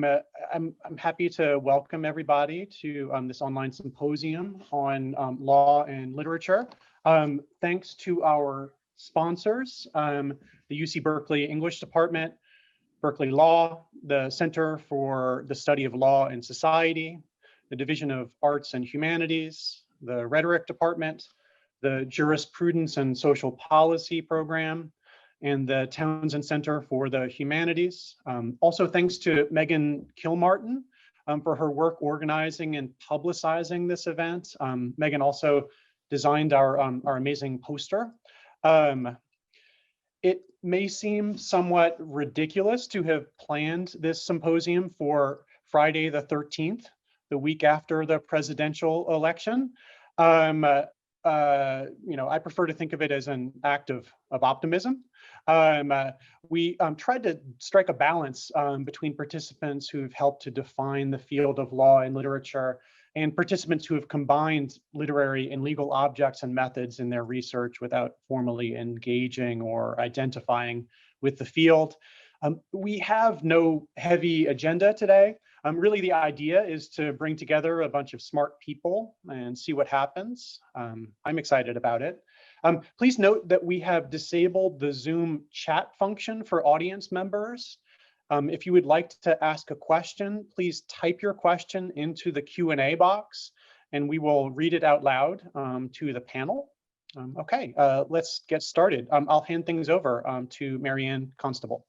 I'm happy to welcome everybody to this online symposium on law and literature. Thanks to our sponsors, the UC Berkeley English Department, Berkeley Law, the Center for the Study of Law and Society, the Division of Arts and Humanities, the Rhetoric Department, the Jurisprudence and Social Policy Program, and the Townsend Center for the Humanities. Also thanks to Megan Kilmartin for her work organizing and publicizing this event. Megan also designed our amazing poster. It may seem somewhat ridiculous to have planned this symposium for Friday the 13th, the week after the presidential election. I prefer to think of it as an act of optimism. We tried to strike a balance between participants who've helped to define the field of law and literature and participants who have combined literary and legal objects and methods in their research without formally engaging or identifying with the field. We have no heavy agenda today. Really, the idea is to bring together a bunch of smart people and see what happens. I'm excited about it. Please note that we have disabled the Zoom chat function for audience members. If you would like to ask a question, please type your question into the Q&A box and we will read it out loud to the panel. Okay, let's get started. I'll hand things over to Marianne Constable.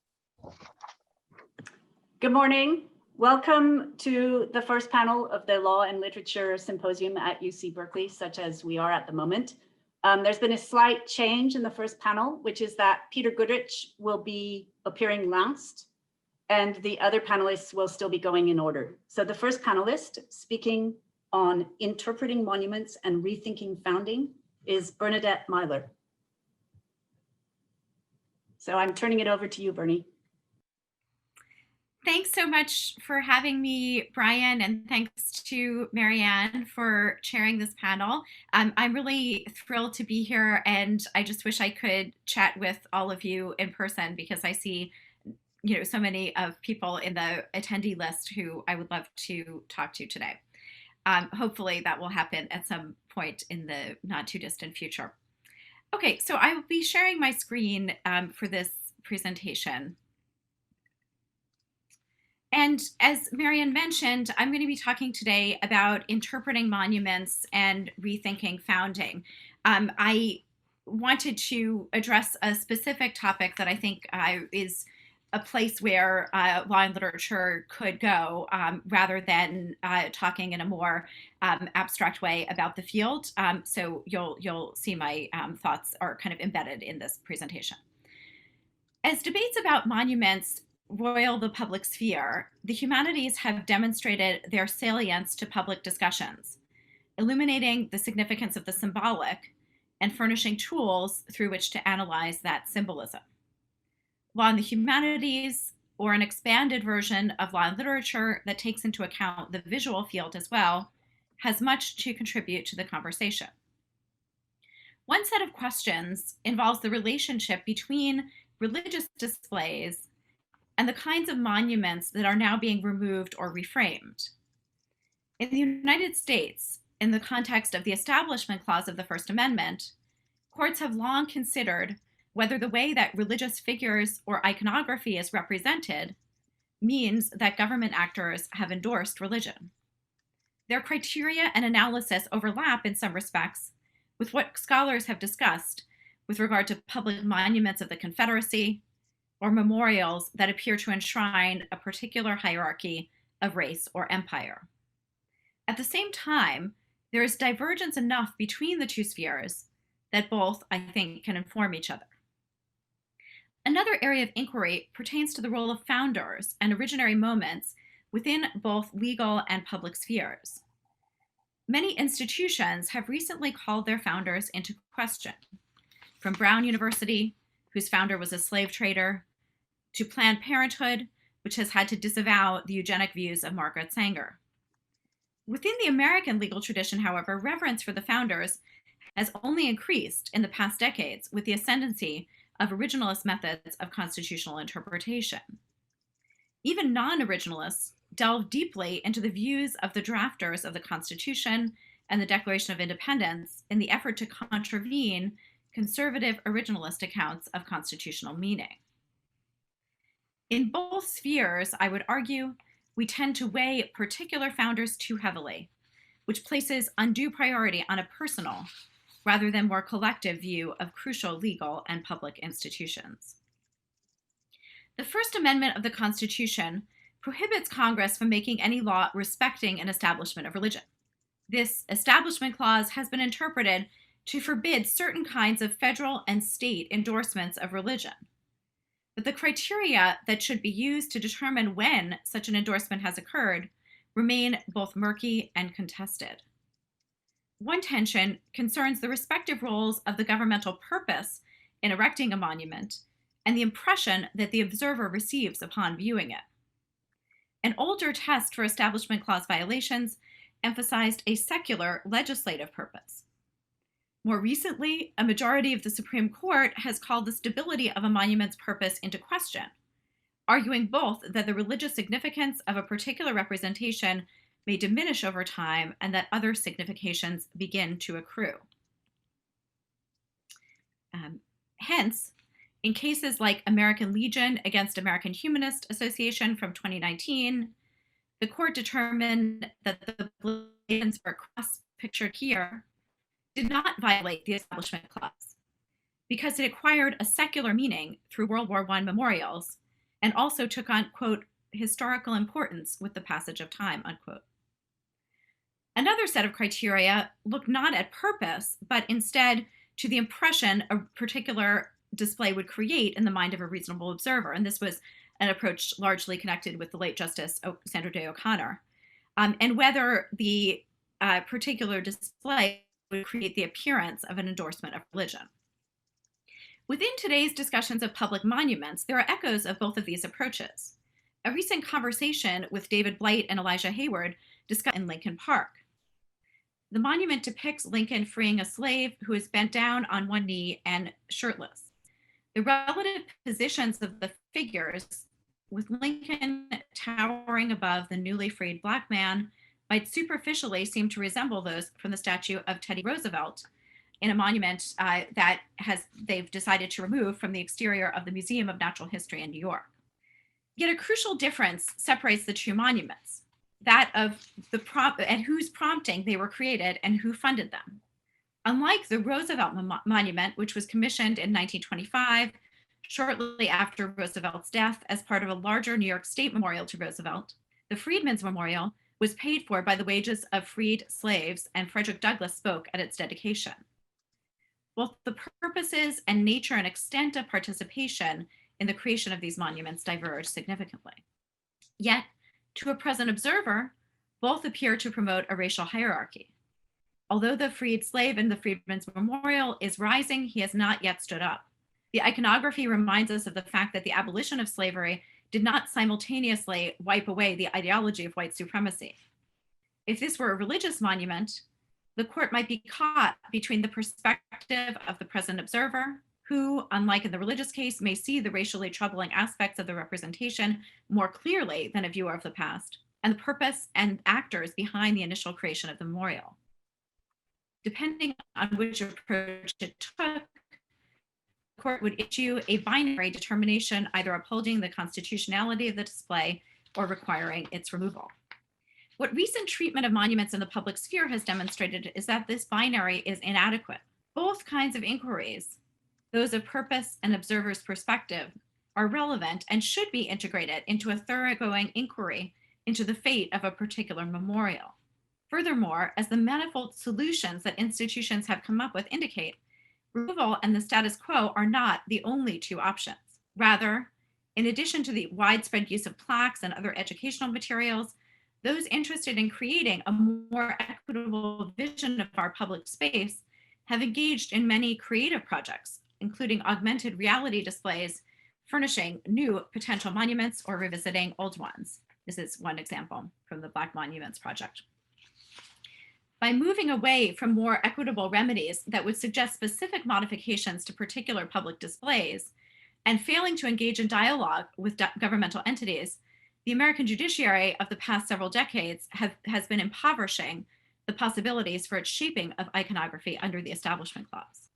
Good morning. Welcome to the first panel of the Law and Literature Symposium at UC Berkeley, such as we are at the moment. There's been a slight change in the first panel, which is that Peter Goodrich will be appearing last, and the other panelists will still be going in order. So the first panelist speaking on interpreting monuments and rethinking founding is Bernadette Myler. So I'm turning it over to you, Bernie. Thanks so much for having me, Brian, and thanks to Marianne for chairing this panel. I'm really thrilled to be here, and I just wish I could chat with all of you in person because I see, so many of people in the attendee list who I would love to talk to today. Hopefully that will happen at some point in the not too distant future. Okay, so I will be sharing my screen for this presentation. And as Marianne mentioned, I'm going to be talking today about interpreting monuments and rethinking founding. I wanted to address a specific topic that I think is a place where law and literature could go rather than talking in a more abstract way about the field. So you'll see my thoughts are kind of embedded in this presentation. As debates about monuments roil the public sphere, the humanities have demonstrated their salience to public discussions, illuminating the significance of the symbolic and furnishing tools through which to analyze that symbolism. Law and the humanities, or an expanded version of law and literature that takes into account the visual field as well, has much to contribute to the conversation. One set of questions involves the relationship between religious displays and the kinds of monuments that are now being removed or reframed. In the United States, in the context of the Establishment Clause of the First Amendment, courts have long considered whether the way that religious figures or iconography is represented means that government actors have endorsed religion. Their criteria and analysis overlap in some respects with what scholars have discussed with regard to public monuments of the Confederacy, or memorials that appear to enshrine a particular hierarchy of race or empire. At the same time, there is divergence enough between the two spheres that both, I think, can inform each other. Another area of inquiry pertains to the role of founders and originary moments within both legal and public spheres. Many institutions have recently called their founders into question, from Brown University, whose founder was a slave trader, to Planned Parenthood, which has had to disavow the eugenic views of Margaret Sanger. Within the American legal tradition, however, reverence for the founders has only increased in the past decades with the ascendancy of originalist methods of constitutional interpretation. Even non-originalists delve deeply into the views of the drafters of the Constitution and the Declaration of Independence in the effort to contravene conservative originalist accounts of constitutional meaning. In both spheres, I would argue, we tend to weigh particular founders too heavily, which places undue priority on a personal rather than more collective view of crucial legal and public institutions. The First Amendment of the Constitution prohibits Congress from making any law respecting an establishment of religion. This Establishment Clause has been interpreted to forbid certain kinds of federal and state endorsements of religion. But the criteria that should be used to determine when such an endorsement has occurred remain both murky and contested. One tension concerns the respective roles of the governmental purpose in erecting a monument and the impression that the observer receives upon viewing it. An older test for Establishment Clause violations emphasized a secular legislative purpose. More recently, a majority of the Supreme Court has called the stability of a monument's purpose into question, arguing both that the religious significance of a particular representation may diminish over time and that other significations begin to accrue. Hence, in cases like American Legion against American Humanist Association from 2019, the court determined that the blatants for a cross pictured here did not violate the Establishment Clause because it acquired a secular meaning through World War I memorials and also took on, quote, historical importance with the passage of time, unquote. Another set of criteria looked not at purpose, but instead to the impression a particular display would create in the mind of a reasonable observer. And this was an approach largely connected with the late Justice Sandra Day O'Connor, and whether the particular display would create the appearance of an endorsement of religion. Within today's discussions of public monuments, there are echoes of both of these approaches. A recent conversation with David Blight and Elijah Hayward discussed in Lincoln Park. The monument depicts Lincoln freeing a slave who is bent down on one knee and shirtless. The relative positions of the figures, with Lincoln towering above the newly freed Black man, might superficially seem to resemble those from the statue of Teddy Roosevelt in a monument that they've decided to remove from the exterior of the Museum of Natural History in New York. Yet a crucial difference separates the two monuments, that of and whose prompting they were created and who funded them. Unlike the Roosevelt Monument, which was commissioned in 1925, shortly after Roosevelt's death as part of a larger New York State memorial to Roosevelt, the Freedmen's Memorial was paid for by the wages of freed slaves, and Frederick Douglass spoke at its dedication. Both the purposes and nature and extent of participation in the creation of these monuments diverge significantly. Yet, to a present observer, both appear to promote a racial hierarchy. Although the freed slave in the Freedmen's Memorial is rising, he has not yet stood up. The iconography reminds us of the fact that the abolition of slavery did not simultaneously wipe away the ideology of white supremacy. If this were a religious monument, the court might be caught between the perspective of the present observer, who, unlike in the religious case, may see the racially troubling aspects of the representation more clearly than a viewer of the past, and the purpose and actors behind the initial creation of the memorial. Depending on which approach it took, the court would issue a binary determination, either upholding the constitutionality of the display or requiring its removal. What recent treatment of monuments in the public sphere has demonstrated is that this binary is inadequate. Both kinds of inquiries, those of purpose and observer's perspective, are relevant and should be integrated into a thoroughgoing inquiry into the fate of a particular memorial. Furthermore, as the manifold solutions that institutions have come up with indicate, removal and the status quo are not the only two options. Rather, in addition to the widespread use of plaques and other educational materials, those interested in creating a more equitable vision of our public space have engaged in many creative projects, including augmented reality displays, furnishing new potential monuments or revisiting old ones. This is one example from the Black Monuments Project. By moving away from more equitable remedies that would suggest specific modifications to particular public displays and failing to engage in dialogue with governmental entities, The American judiciary of the past several decades has been impoverishing the possibilities for its shaping of iconography under the Establishment Clause.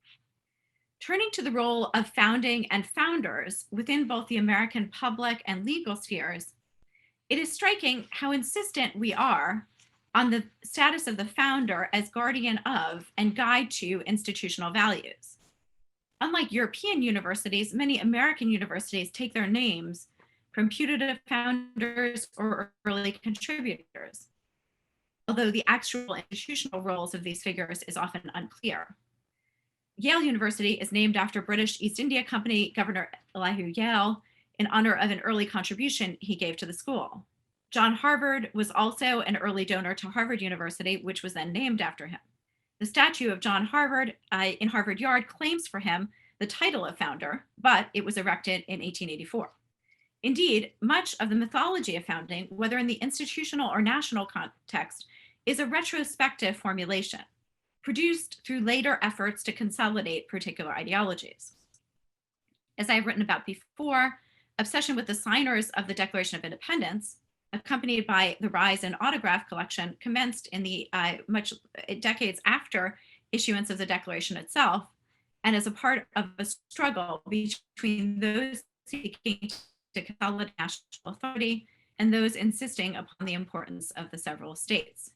Turning to the role of founding and founders within both the American public and legal spheres, it is striking how insistent we are on the status of the founder as guardian of and guide to institutional values. Unlike European universities, many American universities take their names from putative founders or early contributors, although the actual institutional roles of these figures is often unclear. Yale University is named after British East India Company Governor Elihu Yale in honor of an early contribution he gave to the school. John Harvard was also an early donor to Harvard University, which was then named after him. The statue of John Harvard in Harvard Yard claims for him the title of founder, but it was erected in 1884. Indeed, much of the mythology of founding, whether in the institutional or national context, is a retrospective formulation, produced through later efforts to consolidate particular ideologies. As I've written about before, obsession with the signers of the Declaration of Independence, accompanied by the rise in autograph collection, commenced in the decades after issuance of the Declaration itself, and as a part of a struggle between those seeking to consolidate national authority and those insisting upon the importance of the several states.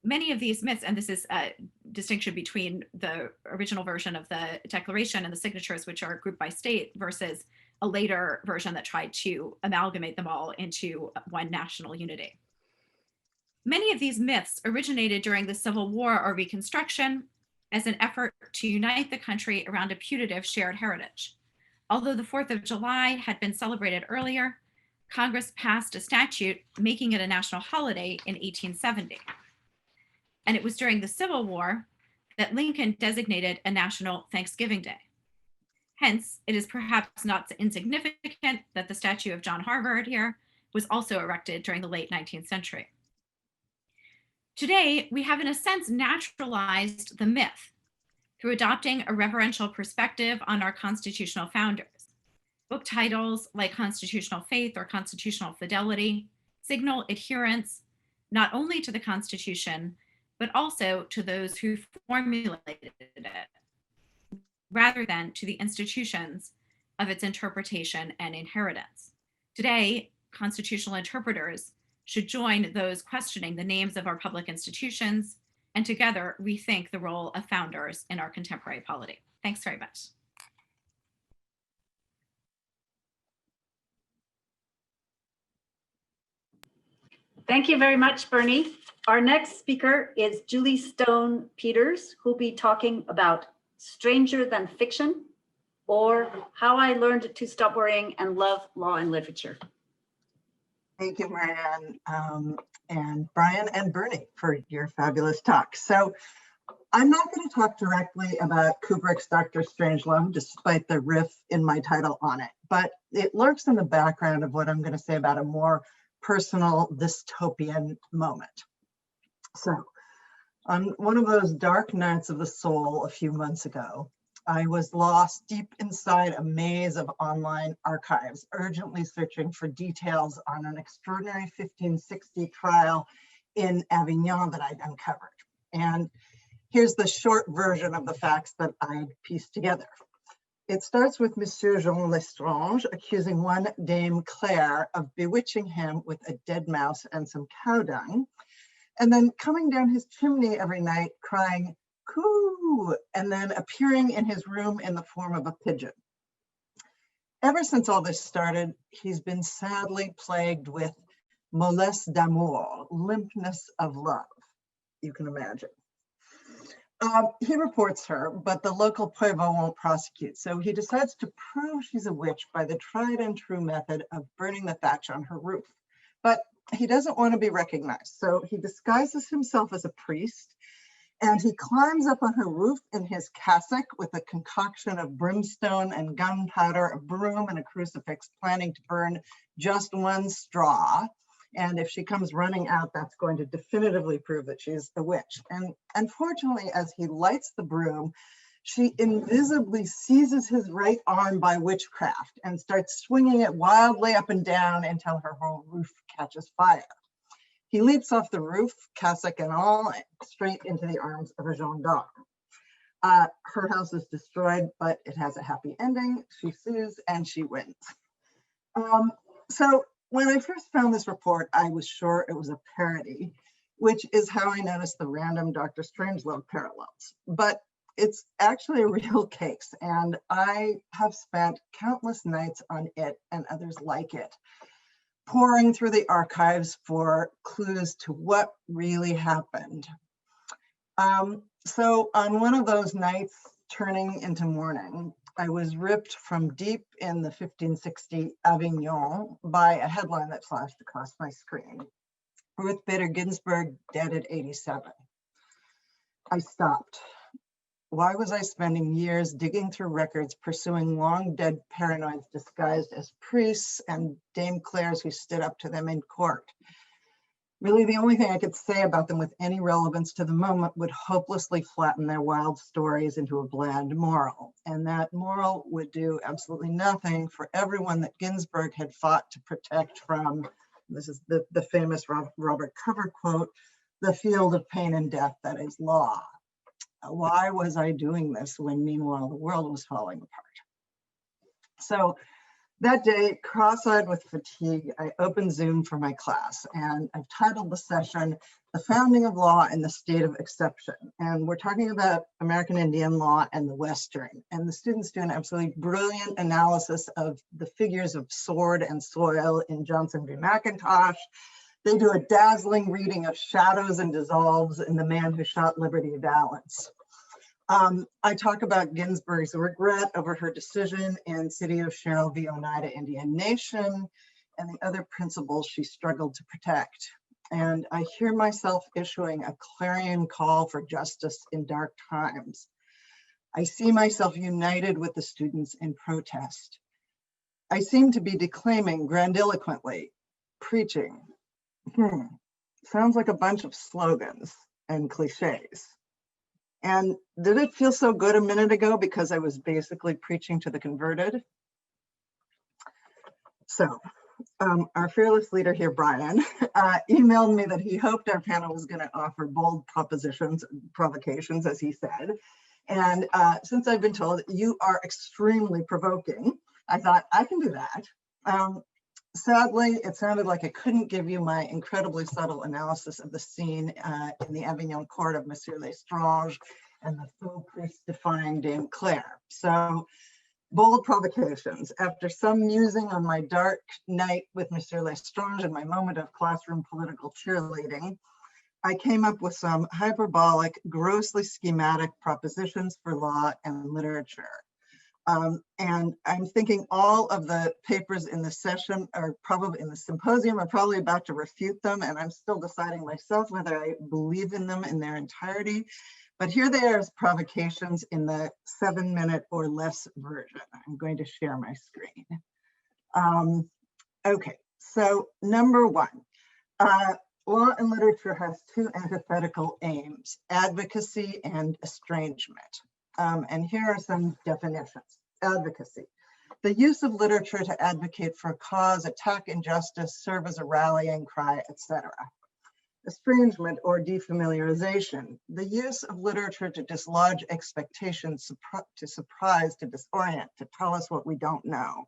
Many of these myths, and this is a distinction between the original version of the Declaration and the signatures, which are grouped by state, versus a later version that tried to amalgamate them all into one national unity. Many of these myths originated during the Civil War or Reconstruction as an effort to unite the country around a putative shared heritage. Although the 4th of July had been celebrated earlier, Congress passed a statute making it a national holiday in 1870. And it was during the Civil War that Lincoln designated a national Thanksgiving Day. Hence, it is perhaps not insignificant that the statue of John Harvard here was also erected during the late 19th century. Today, we have in a sense naturalized the myth through adopting a reverential perspective on our constitutional founders. Book titles like Constitutional Faith or Constitutional Fidelity signal adherence not only to the Constitution, but also to those who formulated it, rather than to the institutions of its interpretation and inheritance. Today, constitutional interpreters should join those questioning the names of our public institutions and together rethink the role of founders in our contemporary polity. Thanks very much. Thank you very much, Bernie. Our next speaker is Julie Stone Peters, who'll be talking about Stranger Than Fiction, or How I Learned to Stop Worrying and Love Law and Literature. Thank you, Marianne, and Brian and Bernie for your fabulous talk. So I'm not going to talk directly about Kubrick's Dr. Strangelove, despite the riff in my title on it, but it lurks in the background of what I'm going to say about a more personal dystopian moment. So on one of those dark nights of the soul a few months ago, I was lost deep inside a maze of online archives, urgently searching for details on an extraordinary 1560 trial in Avignon that I'd uncovered. And here's the short version of the facts that I'd pieced together. It starts with Monsieur Jean Lestrange accusing one Dame Claire of bewitching him with a dead mouse and some cow dung, and then coming down his chimney every night crying, "Coo," and then appearing in his room in the form of a pigeon. Ever since all this started, he's been sadly plagued with mollesse d'amour, limpness of love, you can imagine. He reports her, but the local prévôt won't prosecute, so he decides to prove she's a witch by the tried and true method of burning the thatch on her roof. But he doesn't want to be recognized, so he disguises himself as a priest, and he climbs up on her roof in his cassock with a concoction of brimstone and gunpowder, a broom and a crucifix, planning to burn just one straw. And if she comes running out, that's going to definitively prove that she's a witch. And unfortunately, as he lights the broom, She invisibly seizes his right arm by witchcraft and starts swinging it wildly up and down until her whole roof catches fire. He leaps off the roof, cassock and all, straight into the arms of a gendarme. Her house is destroyed, but it has a happy ending. She sues and she wins. So when I first found this report, I was sure it was a parody, which is how I noticed the random Dr. Strangelove parallels. But it's actually a real case, and I have spent countless nights on it and others like it, poring through the archives for clues to what really happened. So on one of those nights turning into morning, I was ripped from deep in the 1560 Avignon by a headline that flashed across my screen. Ruth Bader Ginsburg dead at 87. I stopped. Why was I spending years digging through records, pursuing long dead paranoids disguised as priests and Dame Clares who stood up to them in court? Really, the only thing I could say about them with any relevance to the moment would hopelessly flatten their wild stories into a bland moral. And that moral would do absolutely nothing for everyone that Ginsburg had fought to protect from, this is the famous Robert Cover quote, the field of pain and death that is law. Why was I doing this when meanwhile the world was falling apart? So that day, cross-eyed with fatigue, I opened Zoom for my class, and I've titled the session, The Founding of Law and the State of Exception. And we're talking about American Indian law and the Western. And the students do an absolutely brilliant analysis of the figures of sword and soil in Johnson v. McIntosh. They do a dazzling reading of Shadows and Dissolves in The Man Who Shot Liberty Valance. I talk about Ginsburg's regret over her decision in City of Cheryl v. Oneida Indian Nation and the other principles she struggled to protect. And I hear myself issuing a clarion call for justice in dark times. I see myself united with the students in protest. I seem to be declaiming grandiloquently, preaching. Sounds like a bunch of slogans and cliches. And did it feel so good a minute ago because I was basically preaching to the converted? So our fearless leader here, Brian, emailed me that he hoped our panel was going to offer bold provocations, as he said. And since I've been told you are extremely provoking, I thought I can do that. Sadly, it sounded like I couldn't give you my incredibly subtle analysis of the scene in the Avignon court of Monsieur Lestrange and the faux priest defying Dame Clare. So, bold provocations. After some musing on my dark night with Monsieur Lestrange and my moment of classroom political cheerleading, I came up with some hyperbolic, grossly schematic propositions for law and literature. And I'm thinking all of the papers in the session are probably in the symposium are probably about to refute them, and I'm still deciding myself whether I believe in them in their entirety. But here they are as provocations in the 7-minute or less version. I'm going to share my screen. Okay, so number one, law and literature has two antithetical aims, advocacy and estrangement. And here are some definitions. Advocacy, the use of literature to advocate for a cause, attack injustice, serve as a rallying cry, etc. Estrangement or defamiliarization, the use of literature to dislodge expectations, to surprise, to disorient, to tell us what we don't know.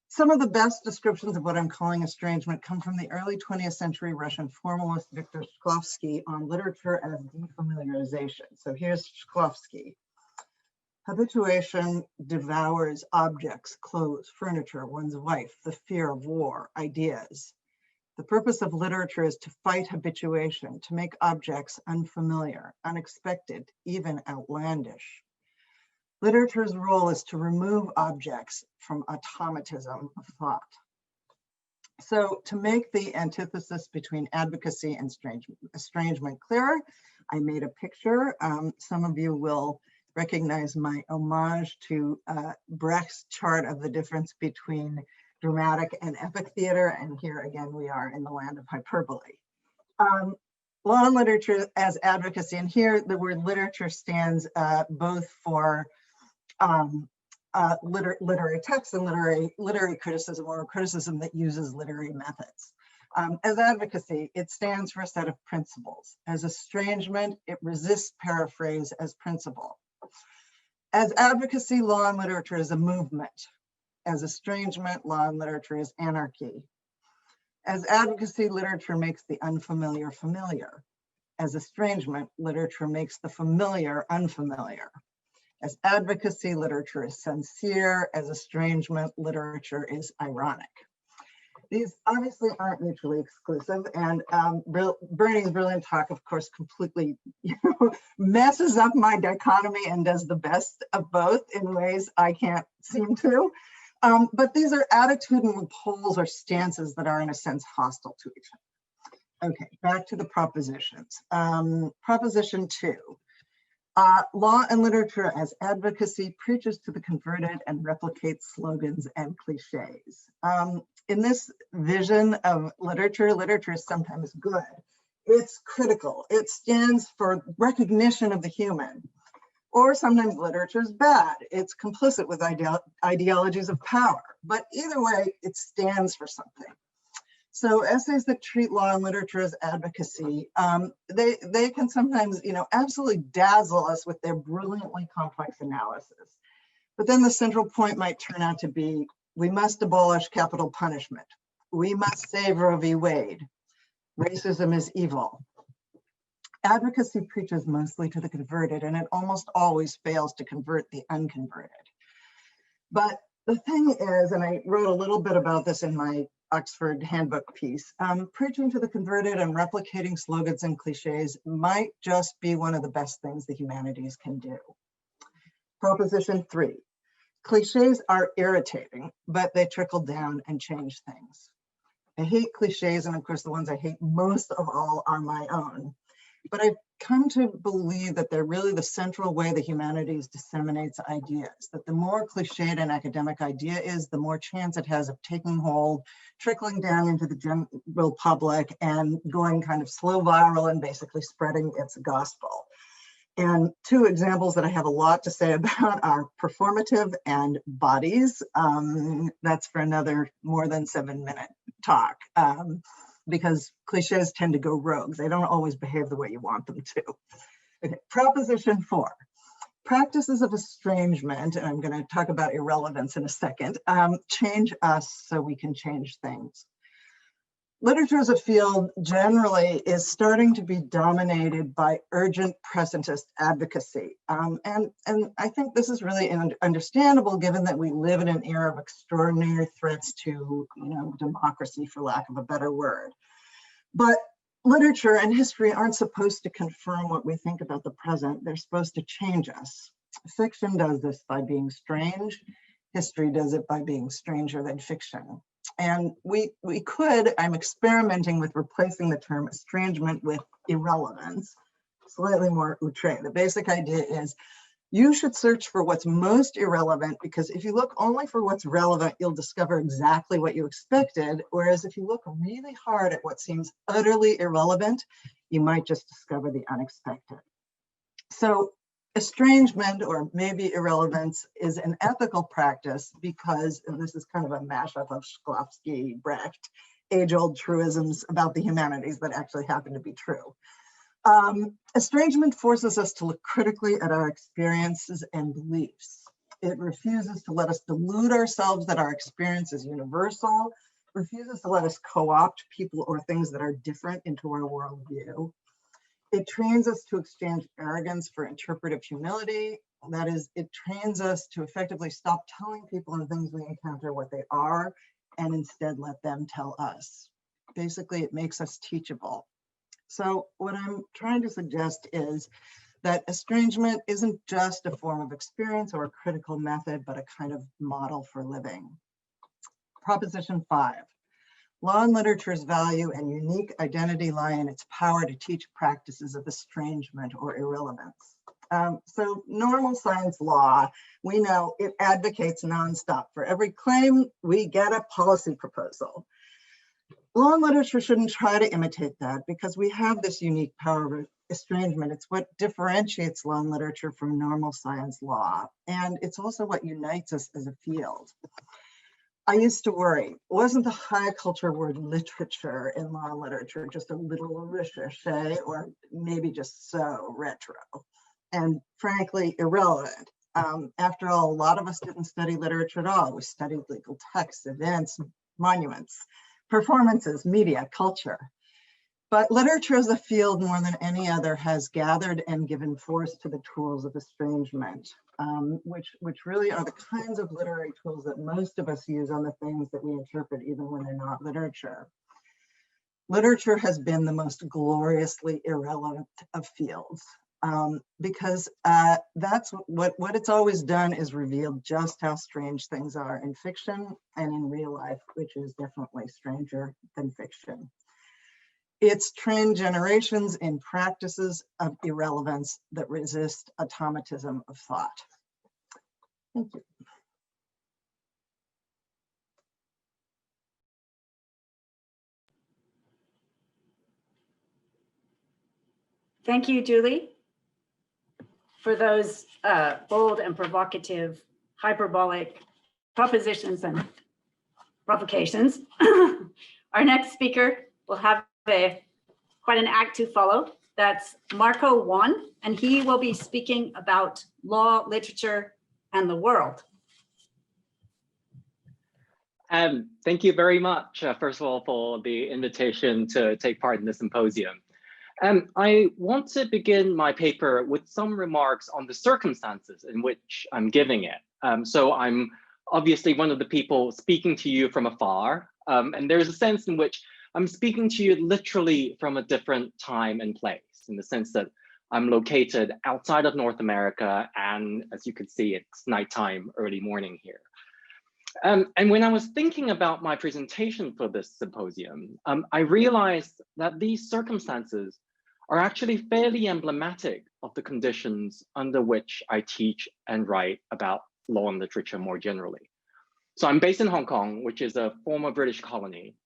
Some of the best descriptions of what I'm calling estrangement come from the early 20th century Russian formalist Viktor Shklovsky on literature as defamiliarization. So here's Shklovsky. Habituation devours objects, clothes, furniture, one's wife, the fear of war, ideas. The purpose of literature is to fight habituation, to make objects unfamiliar, unexpected, even outlandish. Literature's role is to remove objects from automatism of thought. So to make the antithesis between advocacy and estrangement clearer, I made a picture. Some of you will recognize my homage to Brecht's chart of the difference between dramatic and epic theater. And here again, we are in the land of hyperbole. law and literature as advocacy, and here the word literature stands both for literary text and literary criticism, or criticism that uses literary methods. As advocacy, it stands for a set of principles. As estrangement, it resists paraphrase as principle. As advocacy, law and literature is a movement. As estrangement, law and literature is anarchy. As advocacy, literature makes the unfamiliar familiar. As estrangement, literature makes the familiar unfamiliar. As advocacy, literature is sincere. As estrangement, literature is ironic. These obviously aren't mutually exclusive, and Bernie's brilliant talk, of course, completely messes up my dichotomy and does the best of both in ways I can't seem to. But these are attitudinal poles or stances that are, in a sense, hostile to each other. Okay, back to the propositions. Proposition 2. Law and literature as advocacy preaches to the converted and replicates slogans and cliches. In this vision of literature, literature is sometimes good. It's critical. It stands for recognition of the human. Or sometimes literature is bad. It's complicit with ideologies of power. But either way, it stands for something. So essays that treat law and literature as advocacy, they can sometimes, absolutely dazzle us with their brilliantly complex analysis. But then the central point might turn out to be, we must abolish capital punishment. We must save Roe v. Wade. Racism is evil. Advocacy preaches mostly to the converted, and it almost always fails to convert the unconverted. But the thing is, and I wrote a little bit about this in my Oxford handbook piece, preaching to the converted and replicating slogans and cliches might just be one of the best things the humanities can do. Proposition 3. Cliches are irritating, but they trickle down and change things. I hate cliches, and of course the ones I hate most of all are my own. But I've come to believe that they're really the central way the humanities disseminates ideas, that the more cliched an academic idea is, the more chance it has of taking hold, trickling down into the general public, and going kind of slow viral and basically spreading its gospel. And 2 examples that I have a lot to say about are performative and bodies. That's for another more than 7-minute talk, because cliches tend to go rogue. They don't always behave the way you want them to. Okay. Proposition 4. Practices of estrangement, and I'm going to talk about irrelevance in a second, change us so we can change things. Literature as a field generally is starting to be dominated by urgent presentist advocacy. And I think this is really understandable given that we live in an era of extraordinary threats to democracy, for lack of a better word. But literature and history aren't supposed to confirm what we think about the present. They're supposed to change us. Fiction does this by being strange. History does it by being stranger than fiction. And we could, I'm experimenting with replacing the term estrangement with irrelevance, slightly more outre. The basic idea is you should search for what's most irrelevant, because if you look only for what's relevant, you'll discover exactly what you expected. Whereas if you look really hard at what seems utterly irrelevant, you might just discover the unexpected. So estrangement, or maybe irrelevance, is an ethical practice because, and this is kind of a mashup of Shklovsky, Brecht, age-old truisms about the humanities that actually happen to be true. Estrangement forces us to look critically at our experiences and beliefs. It refuses to let us delude ourselves that our experience is universal, refuses to let us co-opt people or things that are different into our worldview. It trains us to exchange arrogance for interpretive humility. That is, it trains us to effectively stop telling people and things we encounter what they are, and instead let them tell us. Basically, it makes us teachable. So what I'm trying to suggest is that estrangement isn't just a form of experience or a critical method, but a kind of model for living. Proposition 5. Law and literature's value and unique identity lie in its power to teach practices of estrangement or irrelevance. So normal science law, we know it advocates nonstop. For every claim, we get a policy proposal. Law and literature shouldn't try to imitate that because we have this unique power of estrangement. It's what differentiates law and literature from normal science law. And it's also what unites us as a field. I used to worry, wasn't the high culture word literature in law and literature just a little recherche or maybe just so retro and frankly irrelevant? After all, a lot of us didn't study literature at all. We studied legal texts, events, monuments, performances, media, culture. But literature as a field more than any other has gathered and given force to the tools of estrangement, which really are the kinds of literary tools that most of us use on the things that we interpret even when they're not literature. Literature has been the most gloriously irrelevant of fields because that's what it's always done is revealed just how strange things are in fiction and in real life, which is definitely stranger than fiction. It's trained generations in practices of irrelevance that resist automatism of thought. Thank you. Thank you, Julie, for those bold and provocative, hyperbolic propositions and provocations. Our next speaker will have quite an act to follow. That's Marco Wan, and he will be speaking about law, literature, and the world. Thank you very much, first of all, for the invitation to take part in the symposium. I want to begin my paper with some remarks on the circumstances in which I'm giving it. So I'm obviously one of the people speaking to you from afar, and there's a sense in which I'm speaking to you literally from a different time and place, in the sense that I'm located outside of North America, and as you can see, it's nighttime, early morning here. And when I was thinking about my presentation for this symposium, I realized that these circumstances are actually fairly emblematic of the conditions under which I teach and write about law and literature more generally. So I'm based in Hong Kong, which is a former British colony,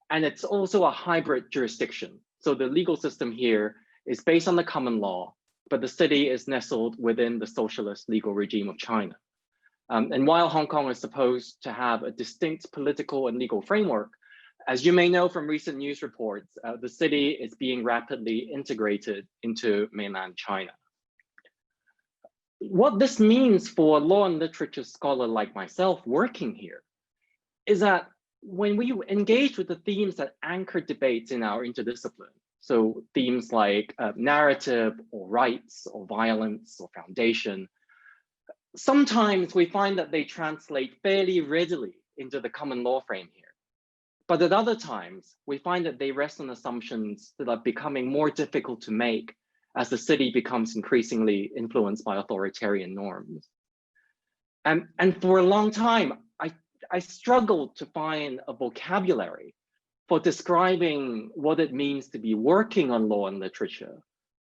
and it's also a hybrid jurisdiction. So the legal system here is based on the common law, but the city is nestled within the socialist legal regime of China. And while Hong Kong is supposed to have a distinct political and legal framework, as you may know from recent news reports, the city is being rapidly integrated into mainland China. What this means for a law and literature scholar like myself working here is that when we engage with the themes that anchor debates in our interdiscipline, so themes like narrative or rights or violence or foundation, sometimes we find that they translate fairly readily into the common law frame here. But at other times, we find that they rest on assumptions that are becoming more difficult to make as the city becomes increasingly influenced by authoritarian norms. And for a long time, I struggled to find a vocabulary for describing what it means to be working on law and literature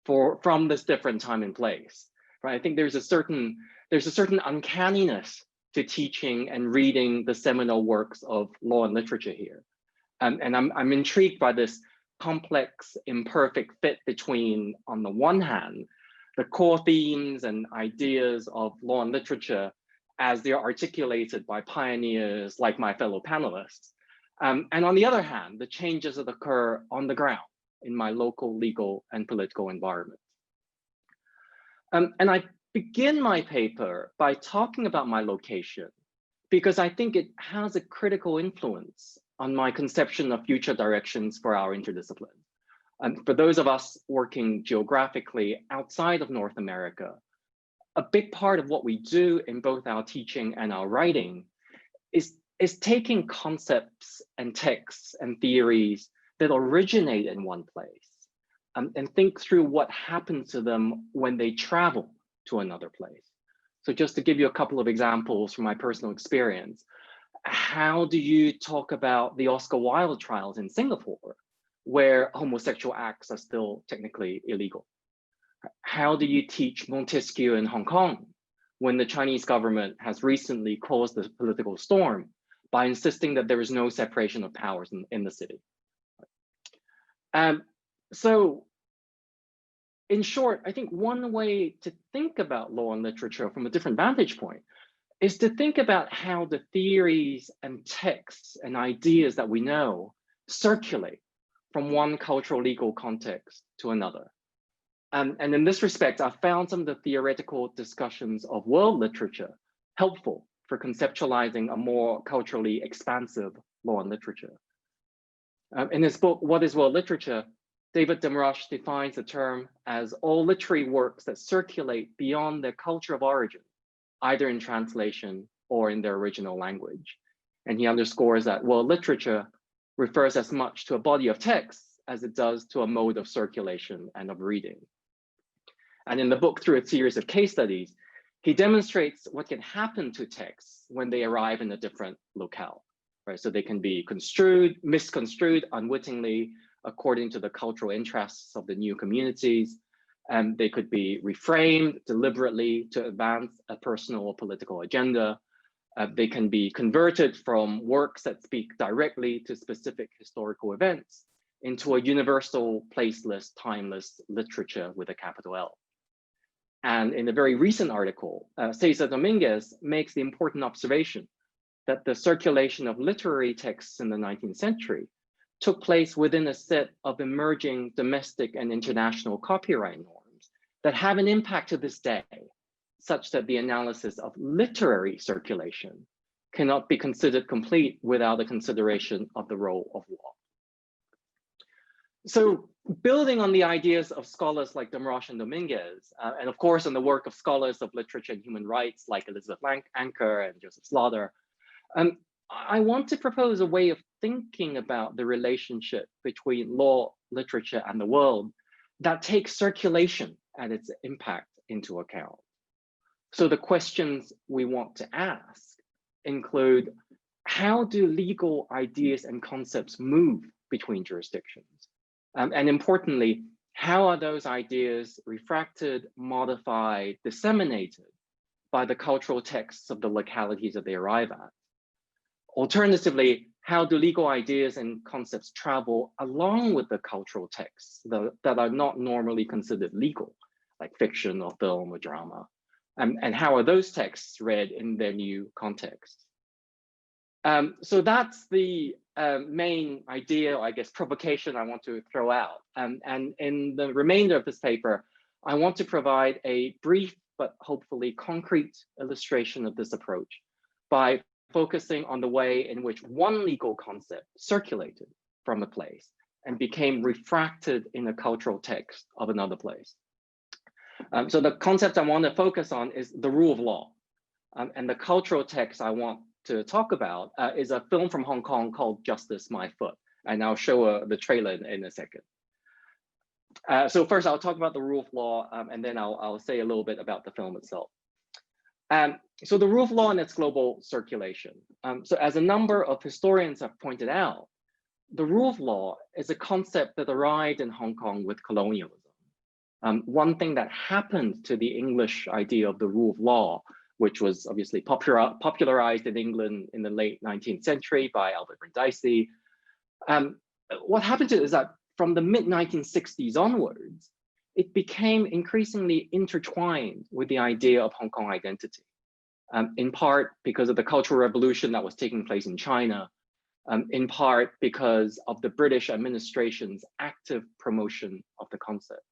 from this different time and place. Right? I think there's a certain uncanniness to teaching and reading the seminal works of law and literature here. And I'm intrigued by this complex, imperfect fit between, on the one hand, the core themes and ideas of law and literature as they're articulated by pioneers like my fellow panelists. And on the other hand, the changes that occur on the ground in my local legal and political environment. And I begin my paper by talking about my location, because I think it has a critical influence on my conception of future directions for our interdiscipline. And for those of us working geographically outside of North America, a big part of what we do in both our teaching and our writing is taking concepts and texts and theories that originate in one place and think through what happens to them when they travel to another place. So just to give you a couple of examples from my personal experience, how do you talk about the Oscar Wilde trials in Singapore, where homosexual acts are still technically illegal? How do you teach Montesquieu in Hong Kong when the Chinese government has recently caused a political storm by insisting that there is no separation of powers in the city? So in short, I think one way to think about law and literature from a different vantage point is to think about how the theories and texts and ideas that we know circulate from one cultural legal context to another. And in this respect, I found some of the theoretical discussions of world literature helpful for conceptualizing a more culturally expansive law and literature. In his book, What is World Literature?, David Demrosh defines the term as all literary works that circulate beyond their culture of origin, either in translation or in their original language. And he underscores that world literature refers as much to a body of text as it does to a mode of circulation and of reading. And in the book, through a series of case studies, he demonstrates what can happen to texts when they arrive in a different locale, right? So they can be construed, misconstrued unwittingly, according to the cultural interests of the new communities. And they could be reframed deliberately to advance a personal or political agenda. They can be converted from works that speak directly to specific historical events into a universal, placeless, timeless literature with a capital L. And in a very recent article, Cesar Dominguez makes the important observation that the circulation of literary texts in the 19th century took place within a set of emerging domestic and international copyright norms that have an impact to this day, such that the analysis of literary circulation cannot be considered complete without a consideration of the role of law. So building on the ideas of scholars like Demrosh and Dominguez, and of course on the work of scholars of literature and human rights like Elizabeth Anker and Joseph Slaughter, I want to propose a way of thinking about the relationship between law, literature, and the world that takes circulation and its impact into account. So the questions we want to ask include, how do legal ideas and concepts move between jurisdictions? And importantly, how are those ideas refracted, modified, disseminated by the cultural texts of the localities that they arrive at? Alternatively, how do legal ideas and concepts travel along with the cultural texts that are not normally considered legal, like fiction or film or drama? And how are those texts read in their new context? So that's the main idea, I guess, provocation I want to throw out. And in the remainder of this paper, I want to provide a brief but hopefully concrete illustration of this approach by focusing on the way in which one legal concept circulated from a place and became refracted in a cultural text of another place. So the concept I want to focus on is the rule of law. And the cultural text I want to talk about is a film from Hong Kong called Justice My Foot. And I'll show the trailer in a second. So first I'll talk about the rule of law, and then I'll say a little bit about the film itself. So the rule of law and its global circulation. So as a number of historians have pointed out, the rule of law is a concept that arrived in Hong Kong with colonialism. One thing that happened to the English idea of the rule of law, which was obviously popularized in England in the late 19th century by Albert Brindisi. What happened to it is that from the mid-1960s onwards, it became increasingly intertwined with the idea of Hong Kong identity, in part because of the Cultural Revolution that was taking place in China, in part because of the British administration's active promotion of the concept.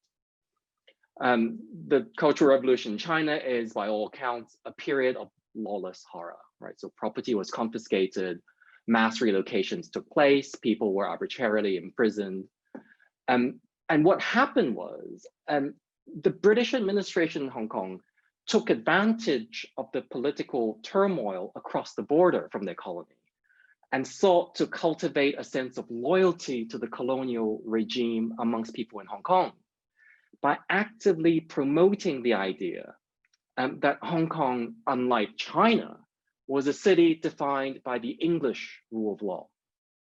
The Cultural Revolution in China is, by all accounts, a period of lawless horror, right? So property was confiscated, mass relocations took place, people were arbitrarily imprisoned. And what happened was the British administration in Hong Kong took advantage of the political turmoil across the border from their colony and sought to cultivate a sense of loyalty to the colonial regime amongst people in Hong Kong by actively promoting the idea that Hong Kong, unlike China, was a city defined by the English rule of law,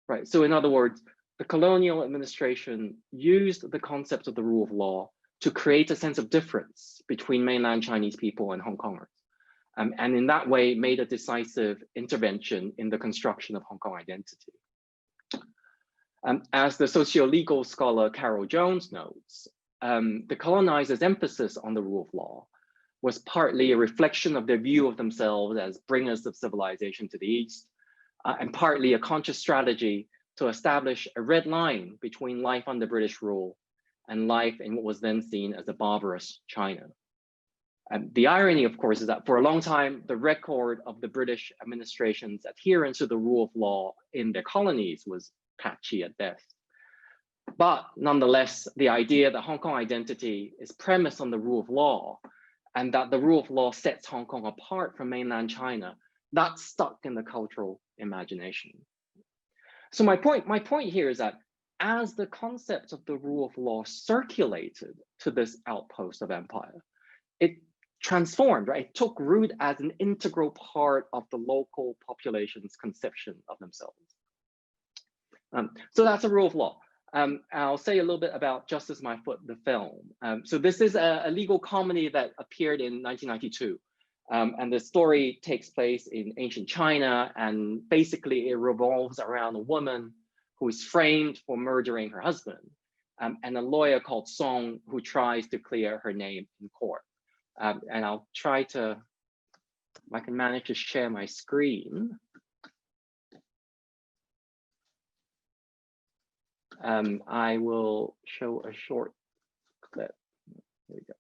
right? So in other words, the colonial administration used the concept of the rule of law to create a sense of difference between mainland Chinese people and Hong Kongers. And in that way, made a decisive intervention in the construction of Hong Kong identity. As the socio-legal scholar Carol Jones notes, the colonizers' emphasis on the rule of law was partly a reflection of their view of themselves as bringers of civilization to the East, and partly a conscious strategy to establish a red line between life under British rule and life in what was then seen as a barbarous China. The irony, of course, is that for a long time, the record of the British administration's adherence to the rule of law in their colonies was patchy at best. But nonetheless, the idea that Hong Kong identity is premised on the rule of law and that the rule of law sets Hong Kong apart from mainland China, that's stuck in the cultural imagination. So my point here is that as the concept of the rule of law circulated to this outpost of empire, it transformed, right? It took root as an integral part of the local population's conception of themselves. So that's a rule of law. I'll say a little bit about Justice My Foot, the film. So this is a legal comedy that appeared in 1992. And the story takes place in ancient China, and basically it revolves around a woman who is framed for murdering her husband, and a lawyer called Song who tries to clear her name in court. And I'll try to, if I can manage to share my screen. I will show a short clip. Here we go.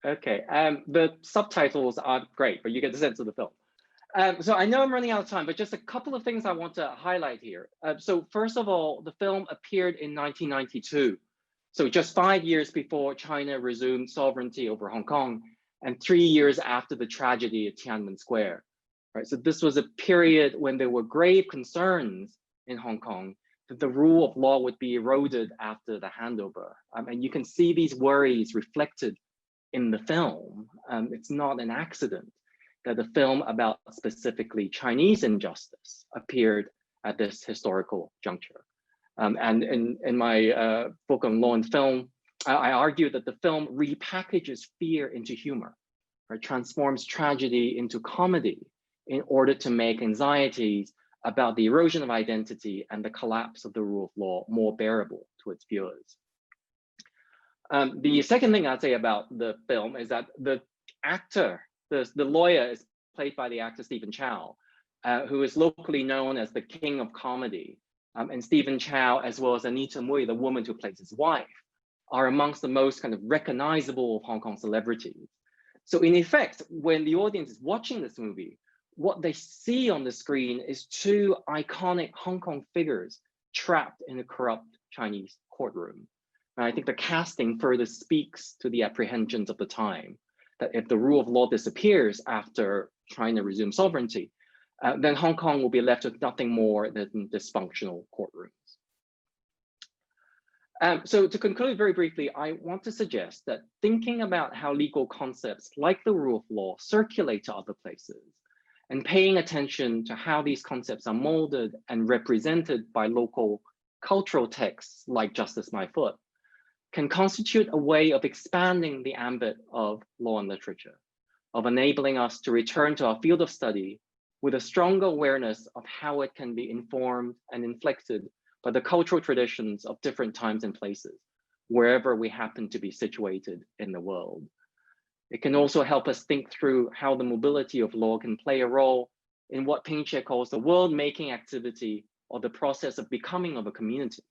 Okay, the subtitles aren't great, but you get the sense of the film. So I know I'm running out of time, but just a couple of things I want to highlight here. So first of all, the film appeared in 1992. So just 5 years before China resumed sovereignty over Hong Kong, and 3 years after the tragedy at Tiananmen Square. Right, so this was a period when there were grave concerns in Hong Kong that the rule of law would be eroded after the handover. And you can see these worries reflected in the film. It's not an accident that the film about specifically Chinese injustice appeared at this historical juncture. And in my book on law and film, I argue that the film repackages fear into humor, right? Transforms tragedy into comedy in order to make anxieties about the erosion of identity and the collapse of the rule of law more bearable to its viewers. The second thing I'd say about the film is that the actor, the lawyer, is played by the actor Stephen Chow, who is locally known as the king of comedy. And Stephen Chow, as well as Anita Mui, the woman who plays his wife, are amongst the most kind of recognizable of Hong Kong celebrities. So in effect, when the audience is watching this movie, what they see on the screen is two iconic Hong Kong figures trapped in a corrupt Chinese courtroom. And I think the casting further speaks to the apprehensions of the time, that if the rule of law disappears after China resumes sovereignty, then Hong Kong will be left with nothing more than dysfunctional courtrooms. So to conclude very briefly, I want to suggest that thinking about how legal concepts like the rule of law circulate to other places, and paying attention to how these concepts are molded and represented by local cultural texts like Justice My Foot, can constitute a way of expanding the ambit of law and literature, of enabling us to return to our field of study with a stronger awareness of how it can be informed and inflected but the cultural traditions of different times and places, wherever we happen to be situated in the world. It can also help us think through how the mobility of law can play a role in what Pincher calls the world-making activity or the process of becoming of a community,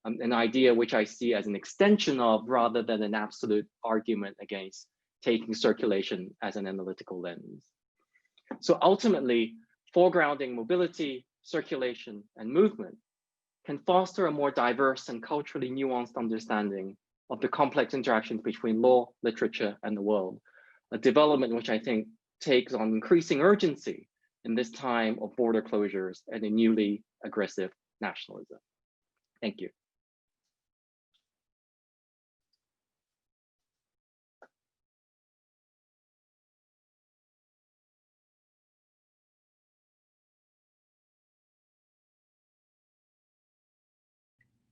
an idea which I see as an extension of rather than an absolute argument against taking circulation as an analytical lens. So ultimately, foregrounding mobility, circulation, and movement can foster a more diverse and culturally nuanced understanding of the complex interactions between law, literature, and the world, a development which I think takes on increasing urgency in this time of border closures and a newly aggressive nationalism. Thank you.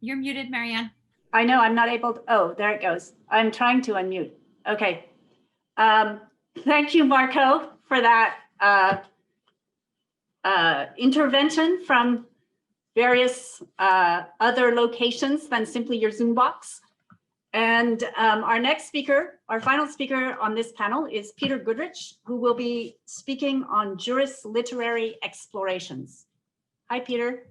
You're muted, Marianne. I know I'm not able to, oh, there it goes. I'm trying to unmute. Okay. Thank you, Marco, for that intervention from various other locations than simply your Zoom box. And our next speaker, our final speaker on this panel is Peter Goodrich, who will be speaking on juris literary explorations. Hi, Peter.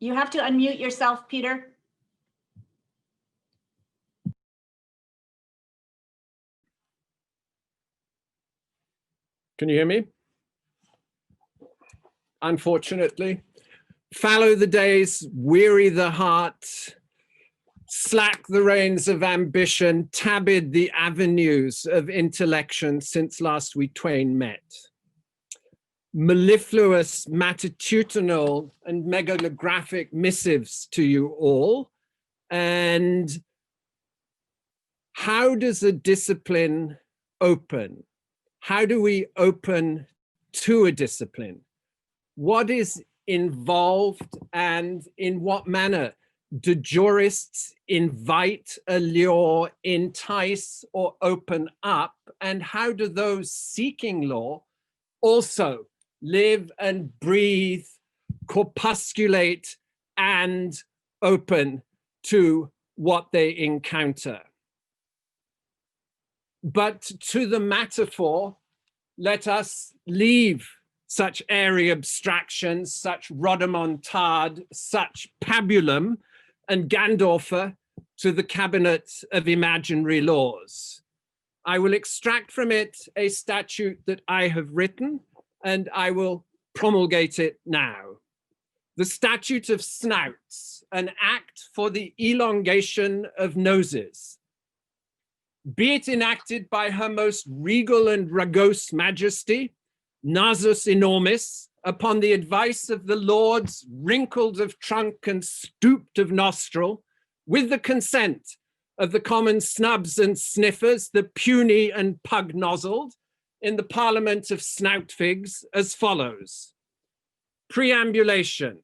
You have to unmute yourself, Peter. Can you hear me? Unfortunately, fallow the days, weary the heart, slack the reins of ambition, tabid the avenues of intellection since last we twain met. Mellifluous, matutinal, and megalographic missives to you all. And how does a discipline open? How do we open to a discipline? What is involved and in what manner do jurists invite, allure, entice, or open up? And how do those seeking law also live and breathe, corpusculate, and open to what they encounter? But to the metaphor, let us leave such airy abstractions, such rodomontade, such pabulum and Gandorfer to the cabinet of imaginary laws. I will extract from it a statute that I have written, and I will promulgate it now. The Statute of Snouts, an act for the elongation of noses. Be it enacted by her most regal and rugose majesty, nasus enormis, upon the advice of the lords wrinkled of trunk and stooped of nostril, with the consent of the common snubs and sniffers, the puny and pug-nozzled, in the Parliament of Snout Figs, as follows. Preambulation.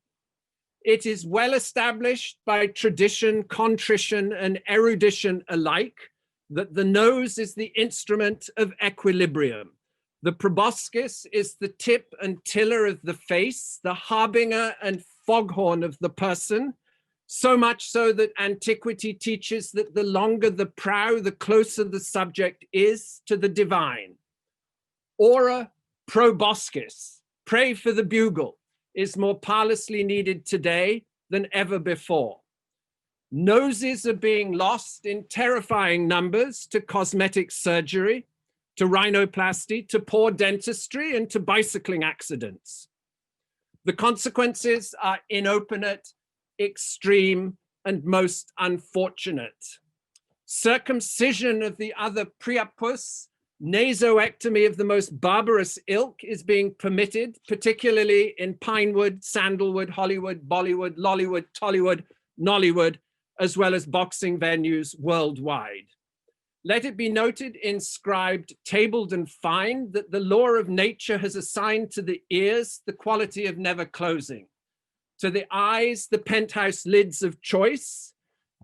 It is well established by tradition, contrition, and erudition alike that the nose is the instrument of equilibrium. The proboscis is the tip and tiller of the face, the harbinger and foghorn of the person, so much so that antiquity teaches that the longer the prow, the closer the subject is to the divine. Ora proboscis, pray for the bugle, is more parlously needed today than ever before. Noses are being lost in terrifying numbers to cosmetic surgery, to rhinoplasty, to poor dentistry, and to bicycling accidents. The consequences are inopenate, extreme, and most unfortunate. Circumcision of the other priapus, nasoectomy of the most barbarous ilk is being permitted, particularly in Pinewood, Sandalwood, Hollywood, Bollywood, Lollywood, Tollywood, Nollywood, as well as boxing venues worldwide. Let it be noted, inscribed, tabled, and fined that the law of nature has assigned to the ears the quality of never closing, to the eyes the penthouse lids of choice,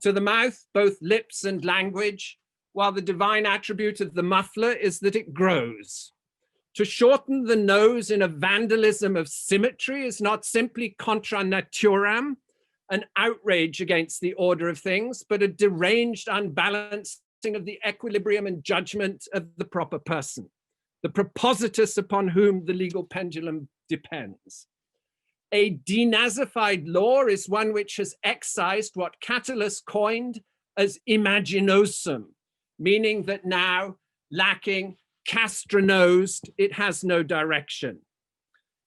to the mouth both lips and language, while the divine attribute of the muffler is that it grows. To shorten the nose in a vandalism of symmetry is not simply contra naturam, an outrage against the order of things, but a deranged unbalancing of the equilibrium and judgment of the proper person, the propositus upon whom the legal pendulum depends. A denazified law is one which has excised what Catullus coined as imaginosum, meaning that now, lacking, castronosed, it has no direction.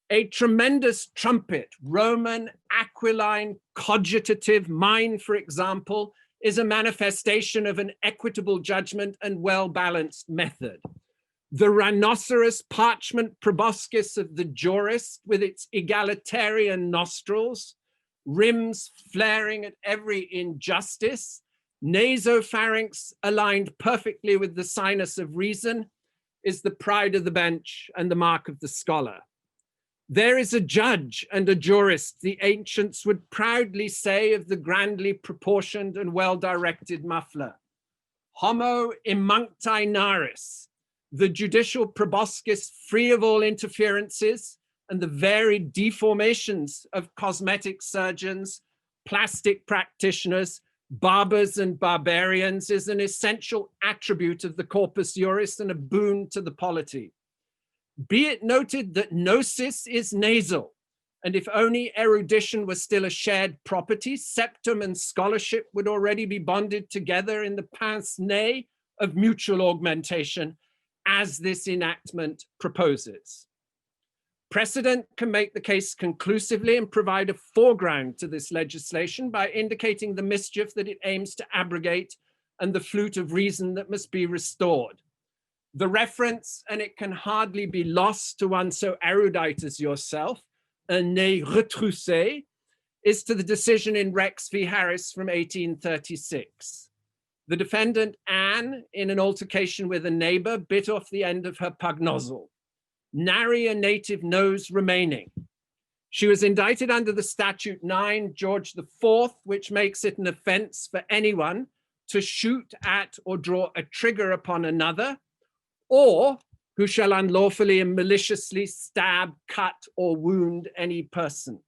A tremendous trumpet, Roman, Aquiline, cogitative, mine, for example, is a manifestation of an equitable judgment and well-balanced method. The rhinoceros parchment proboscis of the jurist, with its egalitarian nostrils, rims flaring at every injustice, nasopharynx aligned perfectly with the sinus of reason, is the pride of the bench and the mark of the scholar. There is a judge and a jurist, the ancients would proudly say of the grandly proportioned and well-directed muffler. Homo imuncti naris, the judicial proboscis free of all interferences and the varied deformations of cosmetic surgeons, plastic practitioners, barbers and barbarians is an essential attribute of the corpus juris and a boon to the polity. Be it noted that gnosis is nasal, and if only erudition was still a shared property, septum and scholarship would already be bonded together in the pince nez of mutual augmentation, as this enactment proposes. Precedent can make the case conclusively and provide a foreground to this legislation by indicating the mischief that it aims to abrogate and the flute of reason that must be restored. The reference, and it can hardly be lost to one so erudite as yourself, un nez retroussé, is to the decision in Rex v. Harris from 1836. The defendant, Anne, in an altercation with a neighbor, bit off the end of her pug nozzle. Nary a native nose remaining. She was indicted under the statute 9 George IV, which makes it an offense for anyone to shoot at or draw a trigger upon another, or who shall unlawfully and maliciously stab, cut, or wound any person.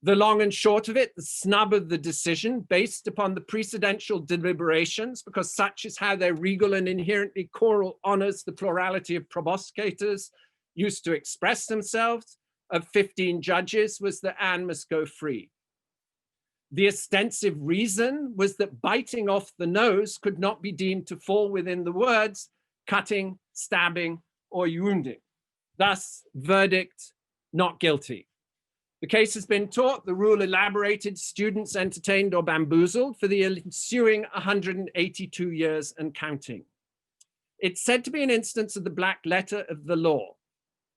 The long and short of it, the snub of the decision, based upon the precedential deliberations, because such is how their regal and inherently choral honors the plurality of proboscators used to express themselves, of 15 judges, was that Anne must go free. The ostensive reason was that biting off the nose could not be deemed to fall within the words cutting, stabbing, or wounding. Thus, verdict, not guilty. The case has been taught, the rule elaborated, students entertained or bamboozled for the ensuing 182 years and counting. It's said to be an instance of the black letter of the law.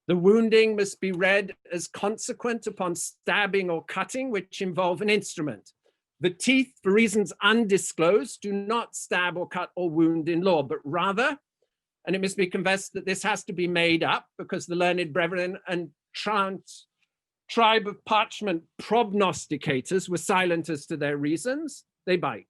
The wounding must be read as consequent upon stabbing or cutting, which involve an instrument. The teeth, for reasons undisclosed, do not stab or cut or wound in law, but rather, and it must be confessed that this has to be made up because the learned brethren and tribe of parchment prognosticators were silent as to their reasons, they bite.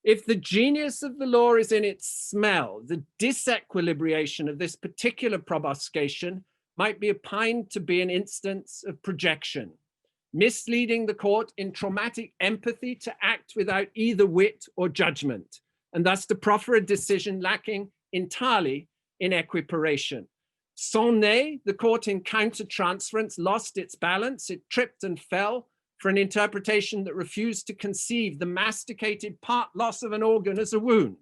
If the genius of the law is in its smell, the disequilibration of this particular proboscation might be opined to be an instance of projection, misleading the court in traumatic empathy to act without either wit or judgment, and thus to proffer a decision lacking entirely in equiparation. Sans nez, the court in countertransference lost its balance, it tripped and fell for an interpretation that refused to conceive the masticated part loss of an organ as a wound.